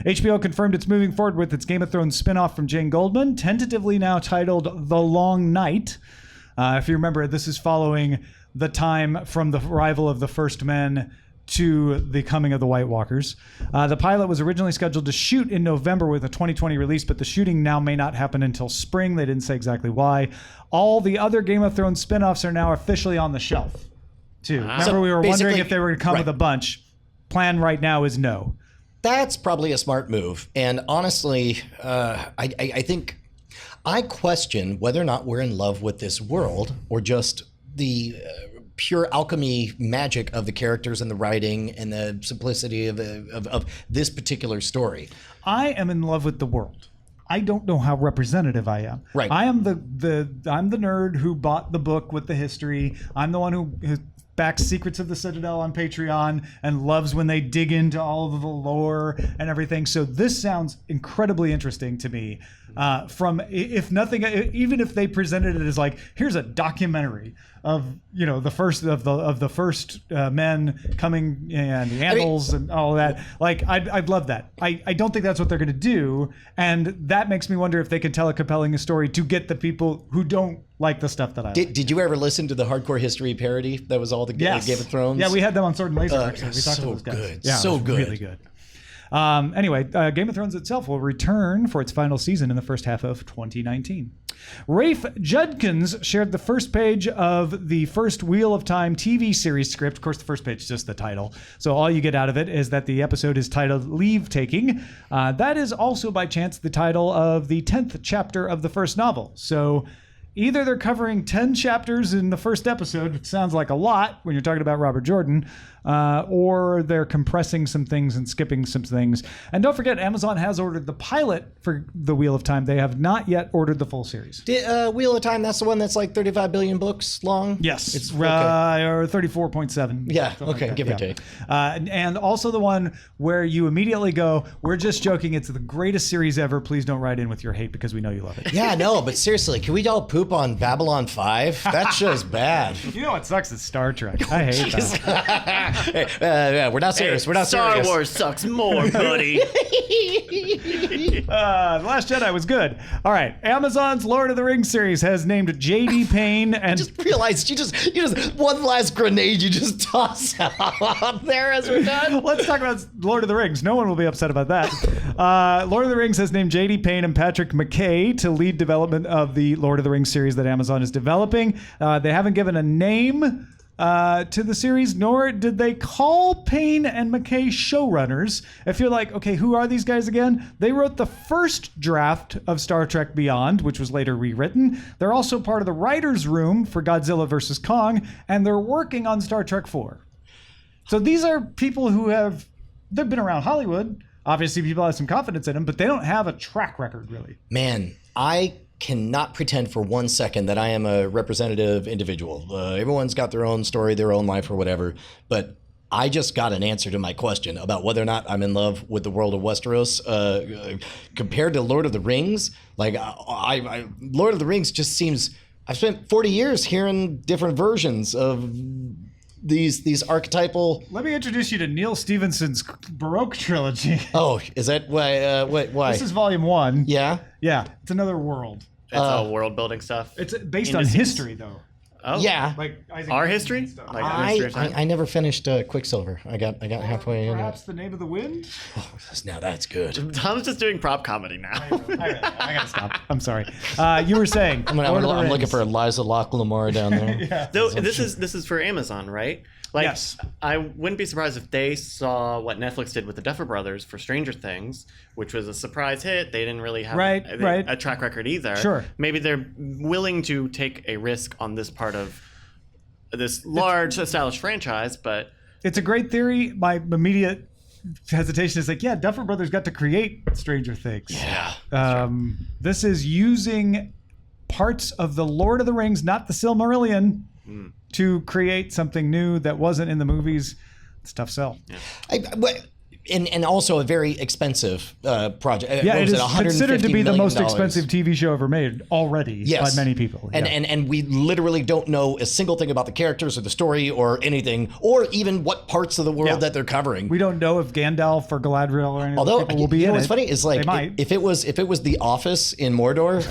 HBO confirmed it's moving forward with its Game of Thrones spinoff from Jane Goldman, tentatively now titled The Long Night. If you remember, this is following the time from the arrival of the First Men to the coming of the White Walkers. The pilot was originally scheduled to shoot in November with a 2020 release, but the shooting now may not happen until spring. They didn't say exactly why. All the other Game of Thrones spinoffs are now officially on the shelf, too. Remember, So we were wondering basically- if they were going to come with a bunch. Plan right now is no. That's probably a smart move. And honestly, I think I question whether or not we're in love with this world or just the pure alchemy magic of the characters and the writing and the simplicity of this particular story. I am in love with the world. I don't know how representative I am. Right. I am I'm the nerd who bought the book with the history. I'm the one who backs Secrets of the Citadel on Patreon and loves when they dig into all of the lore and everything. So this sounds incredibly interesting to me. From, if nothing, even if they presented it as like, here's a documentary of the first of the first men coming and the annals and all that, like I'd love that. I don't think that's what they're going to do, and that makes me wonder if they can tell a compelling story to get the people who don't like the stuff that I like. Did you ever listen to the Hardcore History parody that was all the Game of Thrones? Yeah, we had them on Sword and Laser. Actually, we talked to so those guys. good. Yeah, So it was good. really good. Anyway, Game of Thrones itself will return for its final season in the first half of 2019. Rafe Judkins shared the first page of the first Wheel of Time TV series script. Of course, the first page is just the title. So all you get out of it is that the episode is titled Leave Taking. That is also by chance the title of the 10th chapter of the first novel. So either they're covering 10 chapters in the first episode, which sounds like a lot when you're talking about Robert Jordan, or they're compressing some things and skipping some things. And don't forget, Amazon has ordered the pilot for The Wheel of Time. They have not yet ordered the full series. Wheel of Time, that's the one that's like 35 billion books long? Yes, It's or 34.7. Yeah, something okay, like that, give or take. And also the one where you immediately go, we're just joking, it's the greatest series ever. Please don't write in with your hate because we know you love it. Yeah, no, but seriously, can we all poop on Babylon 5? That show's bad. You know what sucks is Star Trek. I hate that. Hey, yeah, we're not serious. We're not Star serious. Wars sucks more, buddy. The Last Jedi was good. All right, Amazon's Lord of the Rings series has named J.D. Payne and Just realized you just one last grenade you just toss out there as we're done. Let's talk about Lord of the Rings. No one will be upset about that. Lord of the Rings has named J.D. Payne and Patrick McKay to lead development of the Lord of the Rings series that Amazon is developing. They haven't given a name to the series, nor did they call Payne and McKay showrunners. If you're like, okay, who are these guys again? They wrote the first draft of Star Trek Beyond, which was later rewritten. They're also part of the writer's room for Godzilla vs. Kong, and they're working on Star Trek 4. So these are people who they've been around Hollywood. Obviously, people have some confidence in them, but they don't have a track record, really. Man, I cannot pretend for 1 second that I am a representative individual. Everyone's got their own story, their own life, or whatever. But I just got an answer to my question about whether or not I'm in love with the world of Westeros. Compared to Lord of the Rings, like Lord of the Rings just seems. I've spent 40 years hearing different versions of these archetypal. Let me introduce you to Neil Stephenson's Baroque trilogy. Oh, is that why? Why? This is volume 1. Yeah. Yeah, it's another world. It's all world building stuff. It's based on Indices. history, though. Oh, Yeah. Like Isaac Our Newton history? and stuff. Like history of time? I never finished Quicksilver. I got halfway in. Perhaps The Name of the Wind? Now that's good. Tom's just doing prop comedy now. I gotta stop. I'm sorry. You were saying. I'm looking for Eliza Locke Lamar down there. Though this is for Amazon, right? Like, Yes. I wouldn't be surprised if they saw what Netflix did with the Duffer Brothers for Stranger Things, which was a surprise hit. They didn't really have a track record either. Sure. Maybe they're willing to take a risk on this part of this large established franchise, but It's a great theory. My immediate hesitation is like, yeah, Duffer Brothers got to create Stranger Things. yeah. This is using parts of the Lord of the Rings, not the Silmarillion, to create something new that wasn't in the movies. It's a tough sell. And also a very expensive project. Yeah, What it was is considered to be $150 the most million? expensive TV show ever made already Yes. by many people. Yeah. And we literally don't know a single thing about the characters or the story or anything, or even what parts of the world Yeah. that they're covering. we don't know if Gandalf or Galadriel or any of Although, the people will be you know in what's it. funny is They like might. if it was The Office in Mordor,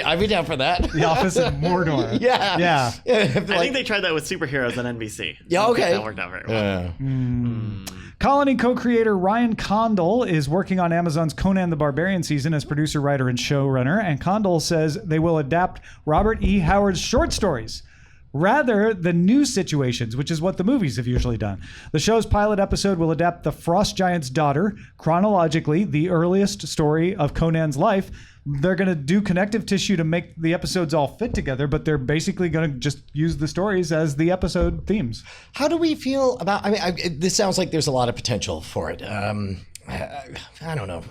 I'd be down for that. The Office in Mordor. Yeah. Yeah. I think they tried that with superheroes on NBC. Yeah, okay. That worked out very well. Colony co-creator Ryan Condal is working on Amazon's Conan the Barbarian season as producer, writer, and showrunner. And Condal says they will adapt Robert E. Howard's short stories rather than new situations, which is what the movies have usually done. The show's pilot episode will adapt The Frost Giant's Daughter, chronologically the earliest story of Conan's life. They're going to do connective tissue to make the episodes all fit together, but they're basically going to just use the stories as the episode themes. How do we feel about? This sounds like there's a lot of potential for it. I don't know.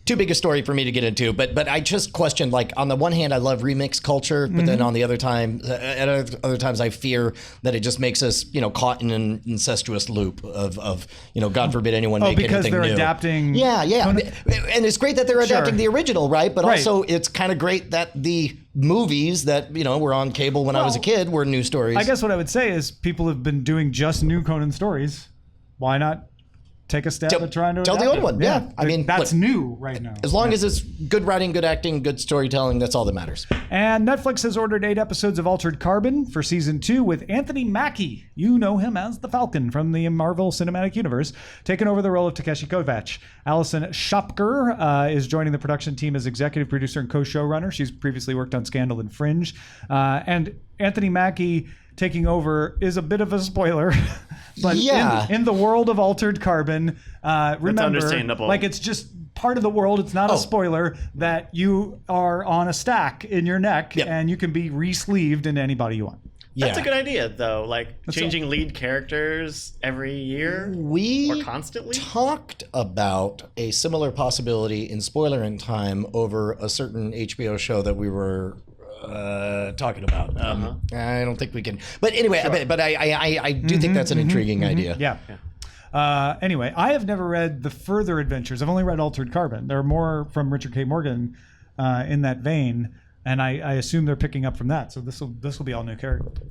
Too big a story for me to get into, but I just question, like, on the one hand, I love remix culture, but then on the other time, at other times, I fear that it just makes us, caught in an incestuous loop of God forbid anyone make because anything they're new. adapting. Yeah. And it's great that they're adapting the original, right? But Right. also it's kind of great that the movies that, were on cable when I was a kid were new stories. I guess what I would say is people have been doing just new Conan stories. Why not take a stab at trying to tell the adapt old it? one? Yeah. I mean, that's look, new right now. As long as it's good writing, good acting, good storytelling, that's all that matters. And Netflix has ordered 8 episodes of Altered Carbon for season 2 with Anthony Mackie. You know him as the Falcon from the Marvel Cinematic Universe, taking over the role of Takeshi Kovacs. Alison Schopker is joining the production team as executive producer and co-showrunner. She's previously worked on Scandal and Fringe. And Anthony Mackie taking over is a bit of a spoiler. But Yeah. in the world of Altered Carbon, remember, understandable. like, it's just part of the world. It's not a spoiler that you are on a stack in your neck Yep. and you can be re-sleeved into anybody you want. That's a good idea, though. Like changing lead characters every year or constantly. Talked about a similar possibility in Spoiler in Time over a certain HBO show that we were talking about. I don't think we can. But anyway, but I do think that's an intriguing idea. Yeah. Anyway, I have never read The Further Adventures. I've only read Altered Carbon. There are more from Richard K. Morgan in that vein. And I assume they're picking up from that, so this will be all new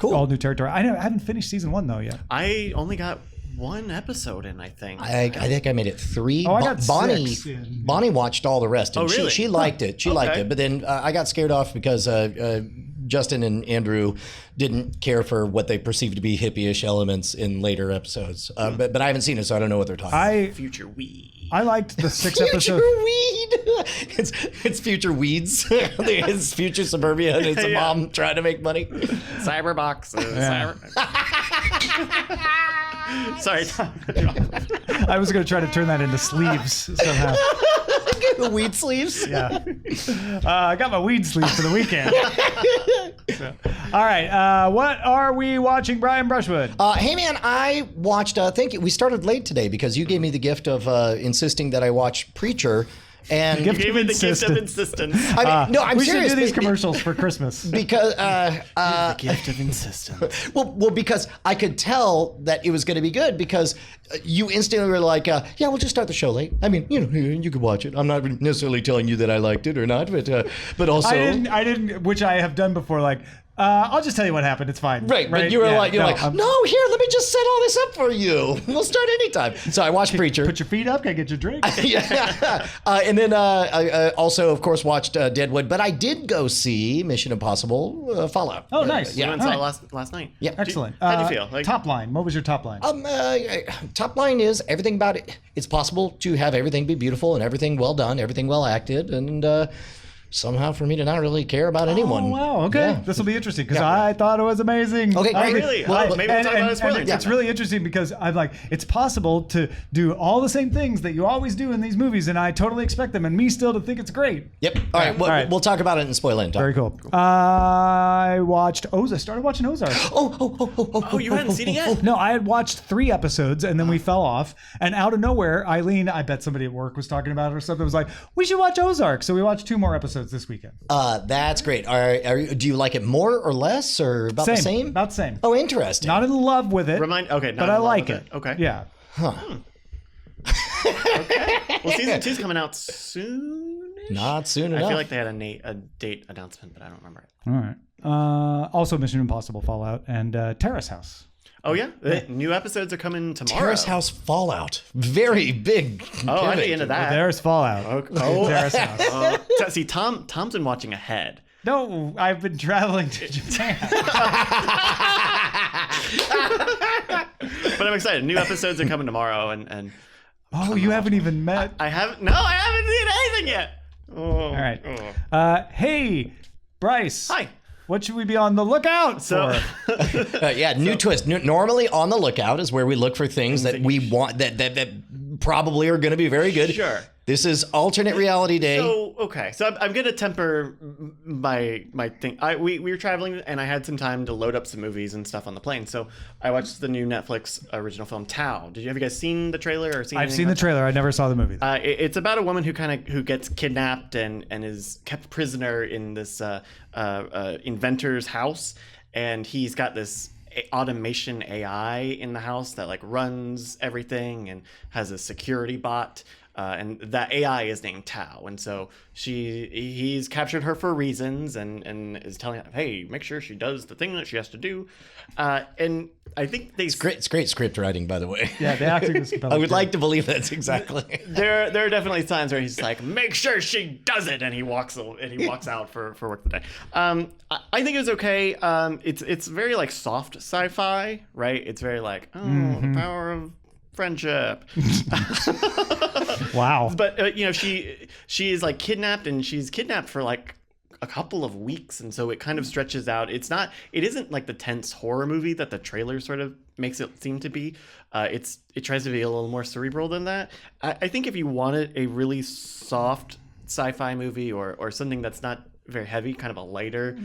all new territory. I haven't finished season 1 though yet. I only got 1 episode in, I think. I think I made it 3. Oh, I got Bonnie 6. Bonnie watched all the rest, and really? she liked it. She liked it, but then I got scared off because Justin and Andrew didn't care for what they perceived to be hippie-ish elements in later episodes. But I haven't seen it, so I don't know what they're talking about. Future weed. I liked the 6 Future episodes. weed. It's future weeds. It's future suburbia, and it's a mom trying to make money. Cyberboxes. Sorry, Tom. I was going to try to turn that into sleeves somehow. Weed sleeves. Yeah. I got my weed sleeves for the weekend. So, all right. What are we watching, Brian Brushwood? Hey, man, I watched, thank you. We started late today because you gave me the gift of insisting that I watch Preacher. And You gave me the gift of insistence. I mean, no, I'm we serious. should do these commercials for Christmas. Because The gift of insistence. well, because I could tell that it was going to be good because you instantly were like, yeah, we'll just start the show late. I mean, you could watch it. I'm not necessarily telling you that I liked it or not, but also I didn't, which I have done before. Like, I'll just tell you what happened. It's fine. Right, but you were no, here, let me just set all this up for you. We'll start anytime. So I watched Preacher. Put your feet up. Can I get your drink? Yeah. And then I also, of course, watched Deadwood. But I did go see Mission Impossible Fallout. Oh, nice. We Yeah. went and saw it last night. Yeah. Excellent. How'd you feel? Top line. What was your top line? Top line is everything about it. It's possible to have everything be beautiful and everything well done, everything well acted, and somehow for me to not really care about anyone. Oh, wow. Okay. Yeah. This will be interesting because I thought it was amazing. Okay, great. Really? Well, maybe we'll talk about it spoiler. It's really interesting because I'm like, it's possible to do all the same things that you always do in these movies, and I totally expect them, and me still to think it's great. Yep. All right. We'll talk about it in spoiler time. Very cool. I watched Ozark. I started watching Ozark. Oh, you hadn't seen it yet? No, I had watched 3 episodes and then we fell off. And out of nowhere, Eileen, I bet somebody at work was talking about it or something, was like, we should watch Ozark. So we watched 2 more episodes this weekend. That's great. Do you like it more or less or about the same? About the same. Oh, interesting. Not in love with it. But I like it. Okay. Yeah. Okay. Well, season 2's coming out soon. Not soon enough. I feel like they had a date announcement, but I don't remember it. All right. Also, Mission Impossible Fallout and Terrace House. Oh, yeah? The new episodes are coming tomorrow. Terrace House Fallout. Very big. Oh, I'd be into that. There's Fallout. Oh. Terrace House. See, Tom's been watching ahead. No, I've been traveling to Japan. But I'm excited. New episodes are coming tomorrow, and Oh, you haven't even met. I haven't seen anything yet. Oh. All right. Hey, Bryce. Hi. What should we be on the lookout for? New twist. Normally, On the Lookout is where we look for things that we want that probably are going to be very good. Sure. This is alternate reality day. So I'm gonna temper my thing. We were traveling and I had some time to load up some movies and stuff on the plane. So I watched the new Netflix original film Tao. Have you guys seen the trailer or seen? I've seen the trailer. I never saw the movie. It's about a woman who gets kidnapped and is kept prisoner in this inventor's house, and he's got this automation AI in the house that like runs everything and has a security bot. And that AI is named Tao, and so he's captured her for reasons, and is telling her, hey, make sure she does the thing that she has to do. And I think it's great script writing, by the way. Yeah, the acting is compelling. I would like to believe that's exactly. There are definitely times where he's like, make sure she does it, and he walks out for work the day. I think it was okay. It's very like soft sci-fi, right? It's very like the power of friendship. Wow. But she is like kidnapped, and she's kidnapped for like a couple of weeks, and so it kind of stretches out. It isn't like the tense horror movie that the trailer sort of makes it seem to be. It tries to be a little more cerebral than that. I think if you wanted a really soft sci-fi movie or something that's not very heavy, kind of a lighter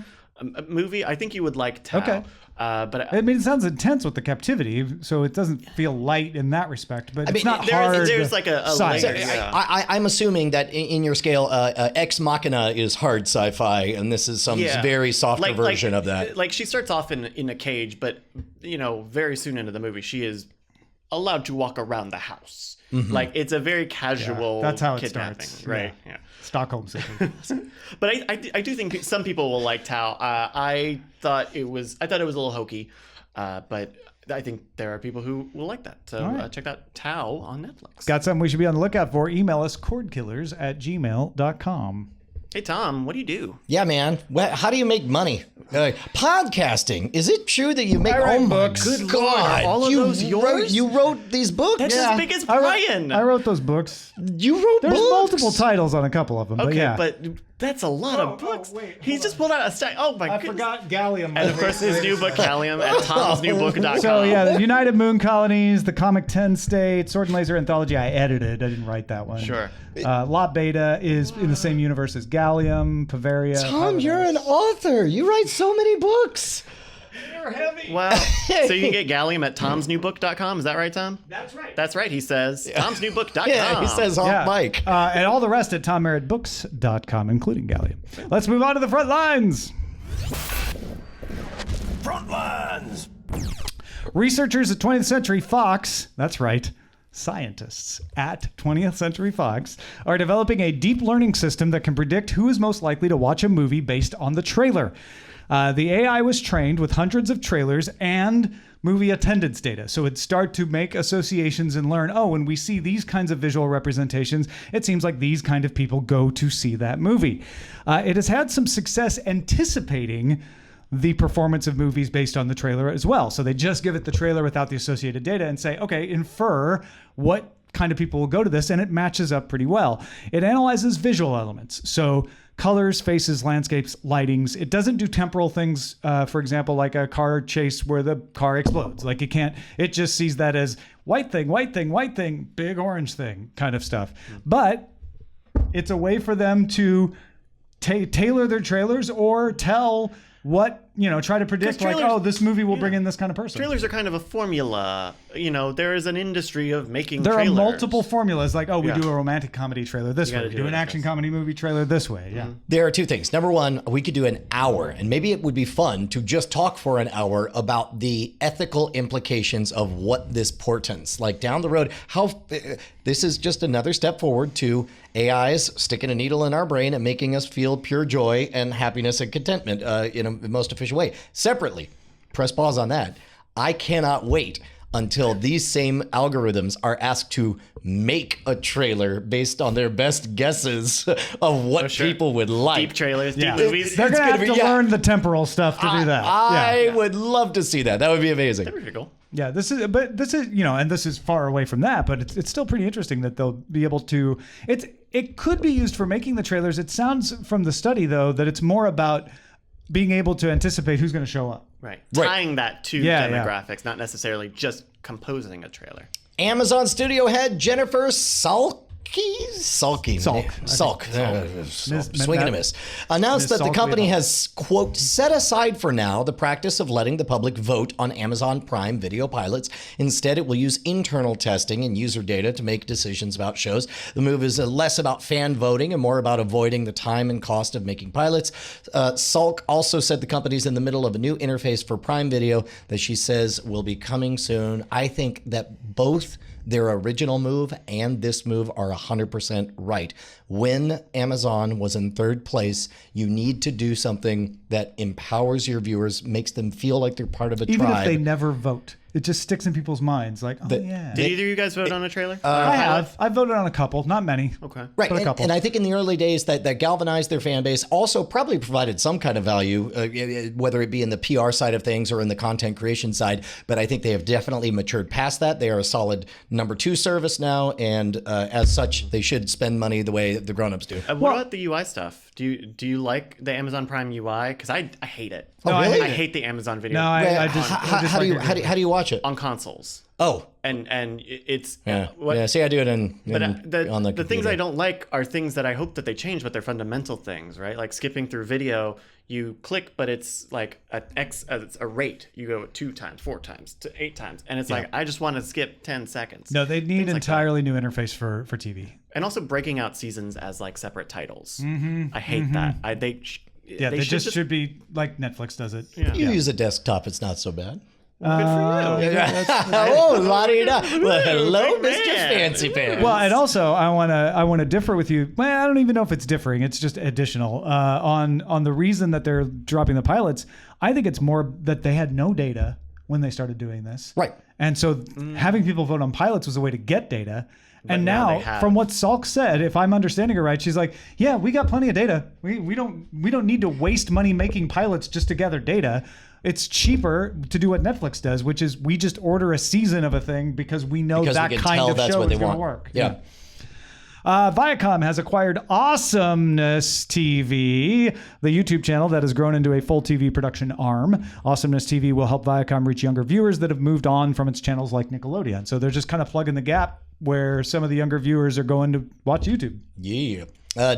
movie, I think you would like Tao. Okay. But I mean, it sounds intense with the captivity, so it doesn't feel light in that respect. But it's mean, not hard. there's like a science. layer. Yeah. I'm assuming that in your scale, Ex Machina is hard sci-fi, and this is some very softer version of that. Like she starts off in a cage, but very soon into the movie, she is allowed to walk around the house. Like it's a very casual That's how it kidnapping, starts. right? Yeah. Stockholm Syndrome. But I do think some people will like Tao. I thought it was a little hokey, but I think there are people who will like that. So right. check out Tao on Netflix. Got something we should be on the lookout for? Email us cordkillers@gmail.com. Hey Tom, what do you do? Yeah, man. How do you make money? Podcasting. Is it true that you make? write Oh my books. Good God! Lord, are all of those yours? You wrote these books. That's as big as Brian. I wrote those books. You wrote There's books. multiple titles on a couple of them, but Okay, yeah. but that's a lot of books. wait, He's hold just pulled out a stack. Oh my I goodness. forgot Gallium. And of course, his new book, Callium, at tomsnewbook.com. So yeah, the United Moon Colonies, the Comic 10 State, Sword and Laser Anthology. I edited. I didn't write that one. Sure. Lot Beta is in the same universe as Gallium, Bavaria. Tom, you're an author. You write so many books. You're heavy. Wow. So you can get Gallium at tomsnewbook.com. Is that right, Tom? That's right. That's right. He says tomsnewbook.com. Yeah, he says off mic. And all the rest at tommerrittbooks.com, including Gallium. Let's move on to the front lines. Front lines. Researchers at 20th Century Fox, that's right, scientists at 20th Century Fox, are developing a deep learning system that can predict who is most likely to watch a movie based on the trailer. The AI was trained with hundreds of trailers and movie attendance data. So it'd start to make associations and learn, when we see these kinds of visual representations, it seems like these kind of people go to see that movie. It has had some success anticipating the performance of movies based on the trailer as well. So they just give it the trailer without the associated data and say, okay, infer what kind of people will go to this, and it matches up pretty well. It analyzes visual elements. So colors, faces, landscapes, lightings. It doesn't do temporal things, for example, like a car chase where the car explodes. Like it just sees that as white thing, white thing, white thing, big orange thing kind of stuff. But it's a way for them to tailor their trailers or tell what, try to predict this movie will bring in this kind of person. Trailers are kind of a formula. There is an industry of making There trailers. are multiple formulas, like, we do a romantic comedy trailer this way, we do an action comedy movie trailer this way. Yeah. There are two things. Number one, we could do an hour, and maybe it would be fun to just talk for an hour about the ethical implications of what this portends. Like down the road, how this is just another step forward to AIs sticking a needle in our brain and making us feel pure joy and happiness and contentment in a most efficient way. Separately, press pause on that. I cannot wait until these same algorithms are asked to make a trailer based on their best guesses of what people would like. Deep trailers, Yeah. deep movies. They're going to have gonna to be- learn the temporal stuff to do that. I would love to see that. That would be amazing. That'd be pretty cool. Yeah, this is, and this is far away from that, but it's still pretty interesting that they'll be able to, it could be used for making the trailers. It sounds from the study, though, that it's more about being able to anticipate who's going to show up. Right. Tying that to Yeah, demographics, not necessarily just composing a trailer. Amazon studio head Jennifer Salk. Swing and a miss. Announced that the company has, quote, set aside for now the practice of letting the public vote on Amazon Prime Video pilots. Instead, it will use internal testing and user data to make decisions about shows. The move is less about fan voting and more about avoiding the time and cost of making pilots. Salk also said the company's in the middle of a new interface for Prime Video that she says will be coming soon. I think that both their original move and this move are 100% right. When Amazon was in third place, you need to do something that empowers your viewers, makes them feel like they're part of a Even tribe. if they never vote. It just sticks in people's minds. Like, yeah. Did either of you guys vote on a trailer? I have. I've voted on a couple, not many. Okay. Right, But a couple. and I think in the early days that galvanized their fan base, also probably provided some kind of value, whether it be in the PR side of things or in the content creation side. But I think they have definitely matured past that. They are a solid number 2 service now, and as such, they should spend money the way the grown-ups do. What about the UI stuff? Do you like the Amazon Prime UI? Because I hate it. Oh, really? I hate the Amazon Video. No, I just. How do you watch it? on consoles. Oh, And it's yeah. See, I do it on the the things computer. I don't like are things that I hope that they change, but they're fundamental things, right? Like skipping through video. you click, but it's like it's a rate. You go 2 times, 4 times, to 8 times, and it's like I just want to skip 10 seconds. No, they need Things like entirely new interface for TV. and also breaking out seasons as like separate titles. I hate that. They just should be like Netflix does it. You use a desktop, it's not so bad. Good for you. Oh, la-di-da. Well, hello, Mr. Fancy Pants. Well, and also I want to differ with you. Well, I don't even know if it's differing. It's just additional on the reason that they're dropping the pilots. I think it's more that they had no data when they started doing this. Right. And so having people vote on pilots was a way to get data. But and now now, they have. from what Salk said, if I'm understanding her right, she's like, yeah, we got plenty of data. We don't need to waste money making pilots just to gather data. It's cheaper to do what Netflix does, which is we just order a season of a thing because we know Because we that can kind tell of that's show what is they going to want. work. Yeah. Viacom has acquired Awesomeness TV, the YouTube channel that has grown into a full TV production arm. Awesomeness TV will help Viacom reach younger viewers that have moved on from its channels like Nickelodeon. So they're just kind of plugging the gap where some of the younger viewers are going to watch YouTube. Yeah.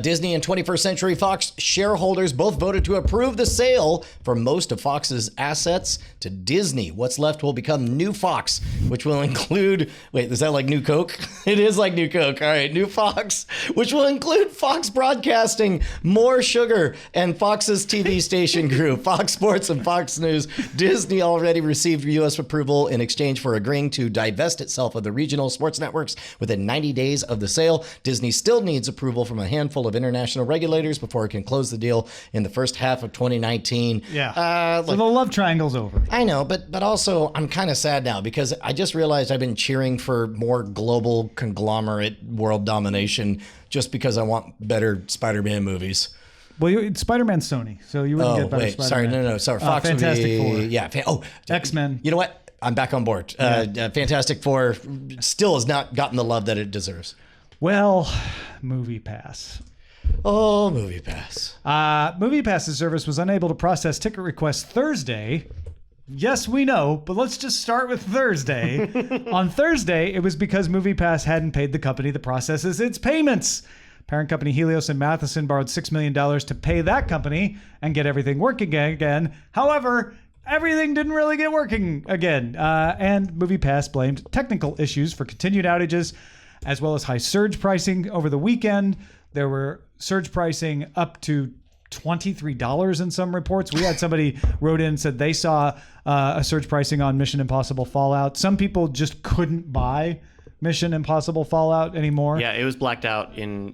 Disney and 21st Century Fox shareholders both voted to approve the sale for most of Fox's assets to Disney. What's left will become New Fox, which will include... Wait, is that like New Coke? It is like New Coke. All right, New Fox, which will include Fox Broadcasting, More Sugar, and Fox's TV station group, Fox Sports and Fox News. Disney already received U.S. approval in exchange for agreeing to divest itself of the regional sports networks within 90 days of the sale. Disney still needs approval from a handful of international regulators before it can close the deal in the first half of 2019. Yeah. So the love triangle's over. I know, but also I'm kind of sad now because I just realized I've been cheering for more global conglomerate world domination just because I want better Spider-Man movies. Well, Spider-Man's Sony, so you wouldn't get better Spider-Man. Sorry. Fox Fantastic Four. Yeah. X-Men. You know what? I'm back on board. Fantastic Four still has not gotten the love that it deserves. Well, MoviePass. Oh, MoviePass. MoviePass's service was unable to process ticket requests Thursday. Yes, we know, but let's just start with Thursday. On Thursday, it was because MoviePass hadn't paid the company that processes its payments. Parent company Helios and Matheson borrowed $6 million to pay that company and get everything working again. However, everything didn't really get working again. And MoviePass blamed technical issues for continued outages, as well as high surge pricing over the weekend. There were surge pricing up to $23 in some reports. We had somebody wrote in and said they saw a surge pricing on Mission Impossible Fallout. Some people just couldn't buy Mission Impossible Fallout anymore. Yeah, it was blacked out in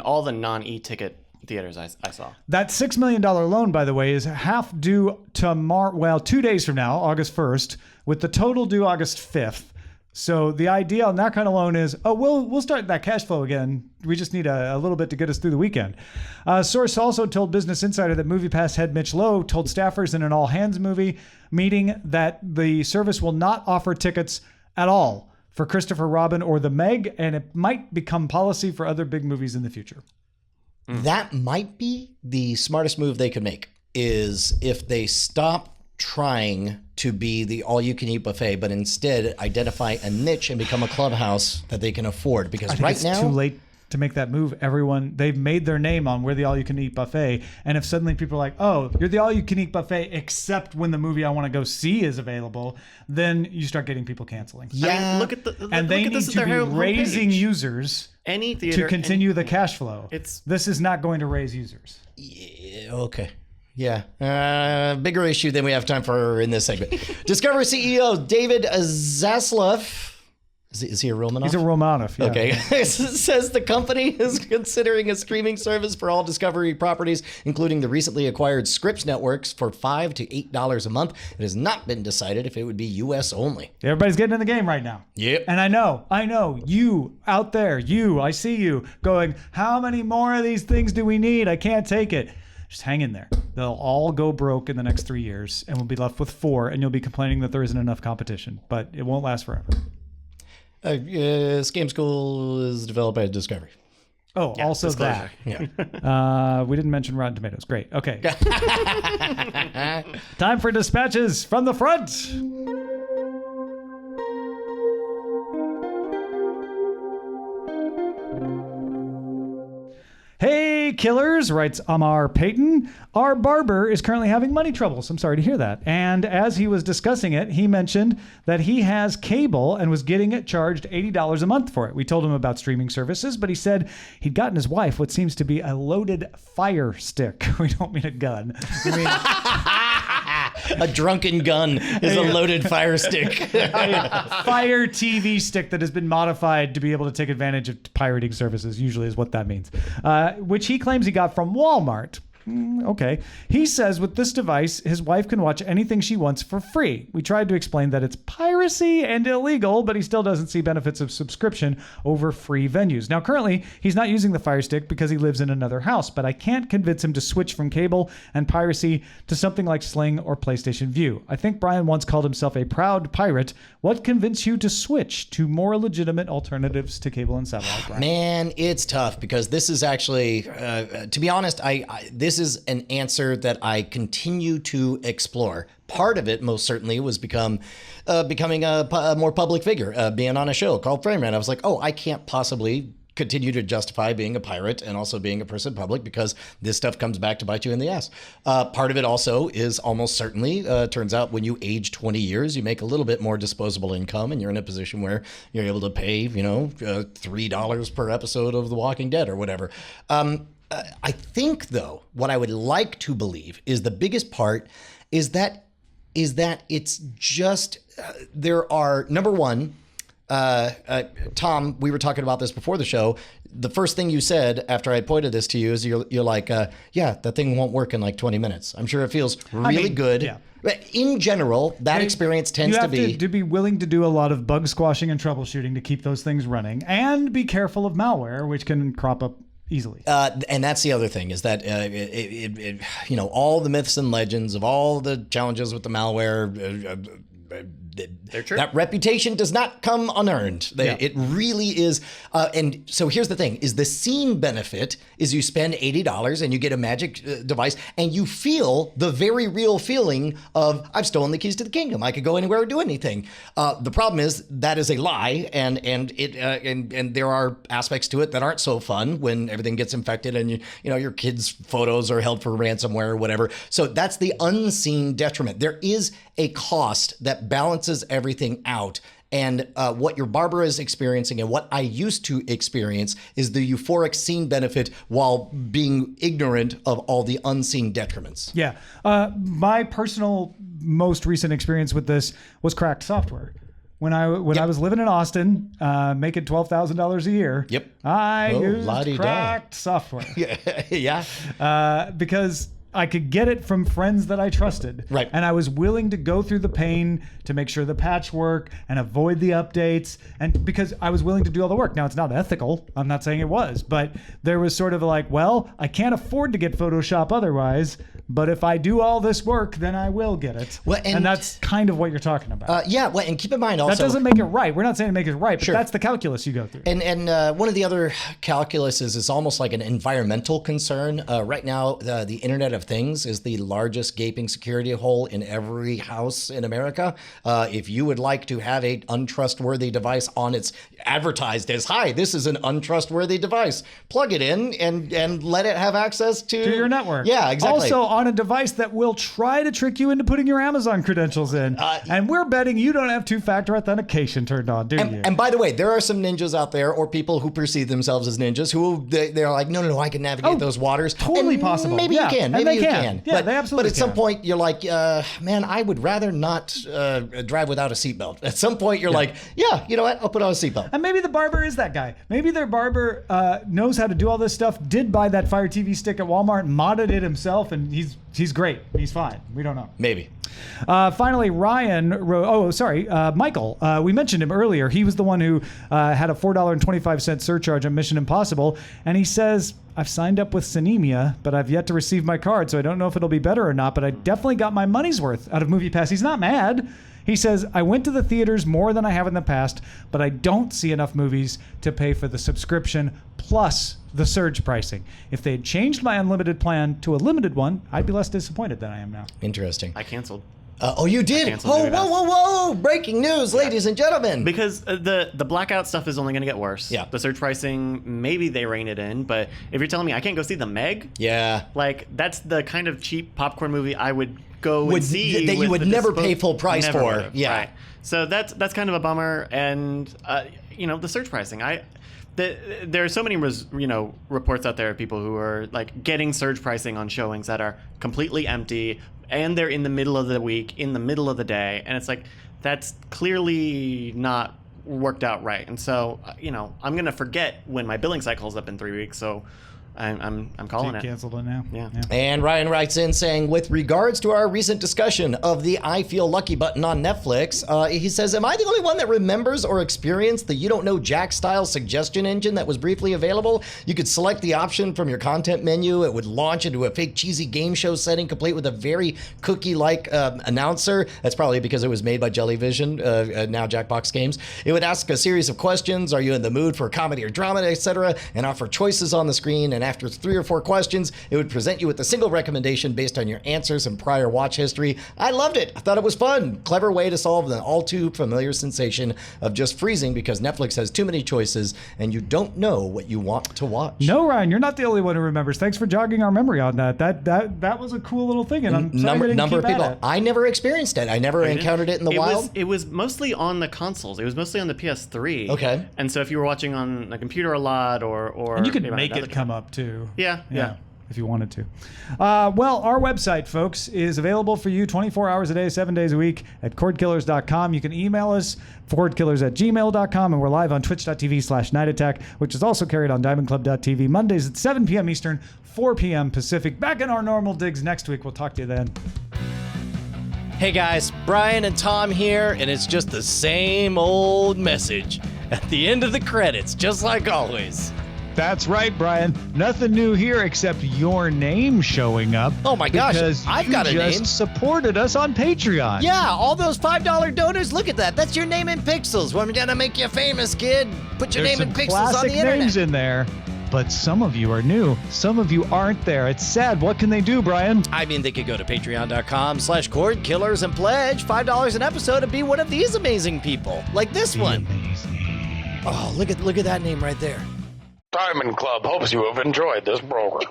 all the non-e-ticket theaters I saw. That $6 million loan, by the way, is half due tomorrow. Well, 2 days from now, August 1st, with the total due August 5th. So the idea on that kind of loan is, we'll start that cash flow again. We just need a little bit to get us through the weekend. Source also told Business Insider that MoviePass head Mitch Lowe told staffers in an all-hands meeting that the service will not offer tickets at all for Christopher Robin or The Meg, and it might become policy for other big movies in the future. That might be the smartest move they could make, is if they stop trying to be the all-you-can-eat buffet, but instead identify a niche and become a clubhouse that they can afford. Because I think right it's now, too late to make that move. They've made their name on we're the all-you-can-eat buffet, and if suddenly people are like, oh, you're the all-you-can-eat buffet except when the movie I want to go see is available, then you start getting people canceling. yeah, Look at the And they need to be raising users any theater to continue the cash flow. This is not going to raise users. okay. Yeah. Bigger issue than we have time for in this segment. Discovery CEO David Zaslav. Is he a Romanov? He's a Romanov. Yeah. Okay. Says the company is considering a streaming service for all Discovery properties, including the recently acquired Scripps networks, for $5 to $8 a month. It has not been decided if it would be U.S. only. Everybody's getting in the game right now. Yep. And I know, you out there, I see you going, how many more of these things do we need? I can't take it. Just hang in there. They'll all go broke in the next 3 years, and we'll be left with 4, and you'll be complaining that there isn't enough competition. But it won't last forever. Scam School is developed by Discovery. Oh, yeah, also disclosure. that. Yeah. We didn't mention Rotten Tomatoes. Great. Okay. Time for dispatches from the front. Hey, Cordkillers, writes Amar Payton, our barber is currently having money troubles. I'm sorry to hear that. And as he was discussing it, he mentioned that he has cable and was getting it charged $80 a month for it. We told him about streaming services, but he said he'd gotten his wife what seems to be a loaded Fire Stick. We don't mean a gun. We mean A drunken gun is a loaded Fire Stick. Fire TV stick that has been modified to be able to take advantage of pirating services, usually is what that means, which he claims he got from Walmart. Okay. He says with this device, his wife can watch anything she wants for free. We tried to explain that it's piracy and illegal, but he still doesn't see benefits of subscription over free venues. Now, currently, he's not using the Fire Stick because he lives in another house, but I can't convince him to switch from cable and piracy to something like Sling or PlayStation Vue. I think Brian once called himself a proud pirate. What convinced you to switch to more legitimate alternatives to cable and satellite, Brian? Man, it's tough because this is actually, to be honest, this is an answer that I continue to explore. Part of it, most certainly, was becoming a more public figure, being on a show called Framerun. I was like, oh, I can't possibly continue to justify being a pirate and also being a person in public because this stuff comes back to bite you in the ass. Part of it also is almost certainly, turns out when you age 20 years, you make a little bit more disposable income and you're in a position where you're able to pay, $3 per episode of The Walking Dead or whatever. I think, though, what I would like to believe is the biggest part is that it's just there are, number one, Tom, we were talking about this before the show. The first thing you said after I pointed this to you is you're like, yeah, that thing won't work in like 20 minutes. I'm sure it feels really good. Yeah. In general, that experience tends to be... You have to be willing to do a lot of bug squashing and troubleshooting to keep those things running and be careful of malware, which can crop up easily. And that's the other thing is that, all the myths and legends of all the challenges with the malware, they're true. That reputation does not come unearned. It really is. And so here's the thing is the scene benefit is you spend $80 and you get a magic device and you feel the very real feeling of I've stolen the keys to the kingdom. I could go anywhere or do anything. The problem is that is a lie. And there are aspects to it that aren't so fun when everything gets infected and your kids' photos are held for ransomware or whatever. So that's the unseen detriment. There is a cost that balances everything out. And what your barber is experiencing and what I used to experience is the euphoric scene benefit while being ignorant of all the unseen detriments. Yeah. My personal most recent experience with this was cracked software. When I was living in Austin, making $12,000 a year, I used cracked software. Yeah. Because I could get it from friends that I trusted. Right. And I was willing to go through the pain to make sure the patch worked and avoid the updates. And because I was willing to do all the work. Now, it's not ethical. I'm not saying it was. But there was sort of like, well, I can't afford to get Photoshop otherwise. But if I do all this work, then I will get it. Well, and that's kind of what you're talking about. And keep in mind also... That doesn't make it right. We're not saying to make it right, but that's the calculus you go through. And one of the other calculuses is almost like an environmental concern. Right now, the Internet of Things is the largest gaping security hole in every house in America. If you would like to have an untrustworthy device on its advertised as, hi, this is an untrustworthy device, plug it in and let it have access to your network. Yeah, exactly. Also on a device that will try to trick you into putting your Amazon credentials in. And we're betting you don't have two-factor authentication turned on, do you? And by the way, there are some ninjas out there or people who perceive themselves as ninjas who they're like, no, I can navigate those waters. Totally and possible. Maybe you can. Maybe you can. Yeah, they absolutely But at some point, you're like, man, I would rather not drive without a seatbelt. At some point, you're like, yeah, you know what? I'll put on a seatbelt. And maybe the barber is that guy. Maybe their barber knows how to do all this stuff, did buy that Fire TV stick at Walmart, modded it himself, and he's great. He's fine. We don't know. Maybe. Finally, Ryan wrote, Michael. We mentioned him earlier. He was the one who had a $4.25 surcharge on Mission Impossible. And he says, I've signed up with Cinemia, but I've yet to receive my card, so I don't know if it'll be better or not, but I definitely got my money's worth out of MoviePass. He's not mad. He says, I went to the theaters more than I have in the past, but I don't see enough movies to pay for the subscription plus the surge pricing. If they had changed my unlimited plan to a limited one, I'd be less disappointed than I am now. Interesting. I canceled. Oh, you did? canceled Oh, MoviePass. whoa. Breaking news, ladies and gentlemen. Because the blackout stuff is only going to get worse. Yeah. The surge pricing, maybe they rein it in, but if you're telling me I can't go see The Meg, Yeah. like that's the kind of cheap popcorn movie I would go and see. That you with would the never pay full price Never for. would've, Yeah. right. So that's kind of a bummer, and the surge pricing. There are so many reports out there of people who are like getting surge pricing on showings that are completely empty, and they're in the middle of the week, in the middle of the day, and it's like that's clearly not worked out right. And so I'm gonna forget when my billing cycle is up in 3 weeks. So I'm calling it. Canceled it now. Yeah. And Ryan writes in saying, with regards to our recent discussion of the I Feel Lucky button on Netflix, he says, am I the only one that remembers or experienced the You Don't Know Jack style suggestion engine that was briefly available? You could select the option from your content menu. It would launch into a fake cheesy game show setting complete with a very cookie-like announcer. That's probably because it was made by Jellyvision, now Jackbox Games. It would ask a series of questions. Are you in the mood for comedy or drama, etc., and offer choices on the screen. And after 3 or 4 questions, it would present you with a single recommendation based on your answers and prior watch history. I loved it. I thought it was fun. Clever way to solve the all too familiar sensation of just freezing because Netflix has too many choices and you don't know what you want to watch. No, Ryan, you're not the only one who remembers. Thanks for jogging our memory on that. That was a cool little thing, and I'm sorry number of keep at people. it. I never experienced it. I never encountered it in the wild. It was mostly on the consoles. It was mostly on the PS3. Okay. And so if you were watching on a computer a lot, or And you could maybe on make another it come up too. Yeah. If you wanted to. Well, our website, folks, is available for you 24 hours a day, 7 days a week at cordkillers.com. You can email us, cordkillers@gmail.com, and we're live on twitch.tv/Night Attack, which is also carried on diamondclub.tv Mondays at 7 p.m. Eastern, 4 p.m. Pacific. Back in our normal digs next week. We'll talk to you then. Hey guys, Brian and Tom here, and it's just the same old message at the end of the credits, just like always. That's right, Brian. Nothing new here except your name showing up. Oh my gosh, because I've you got a just name. supported us on Patreon. Yeah, all those $5 donors, look at that. That's your name in pixels. We're gonna make you famous, kid. Put your There's name in some pixels on classic the internet. names in there, but some of you are new. Some of you aren't there. It's sad. What can they do, Brian? I mean, they could go to patreon.com/cordkillers and pledge $5 an episode and be one of these amazing people, like this one. Amazing. Oh, look at that name right there. Diamond Club hopes you have enjoyed this program.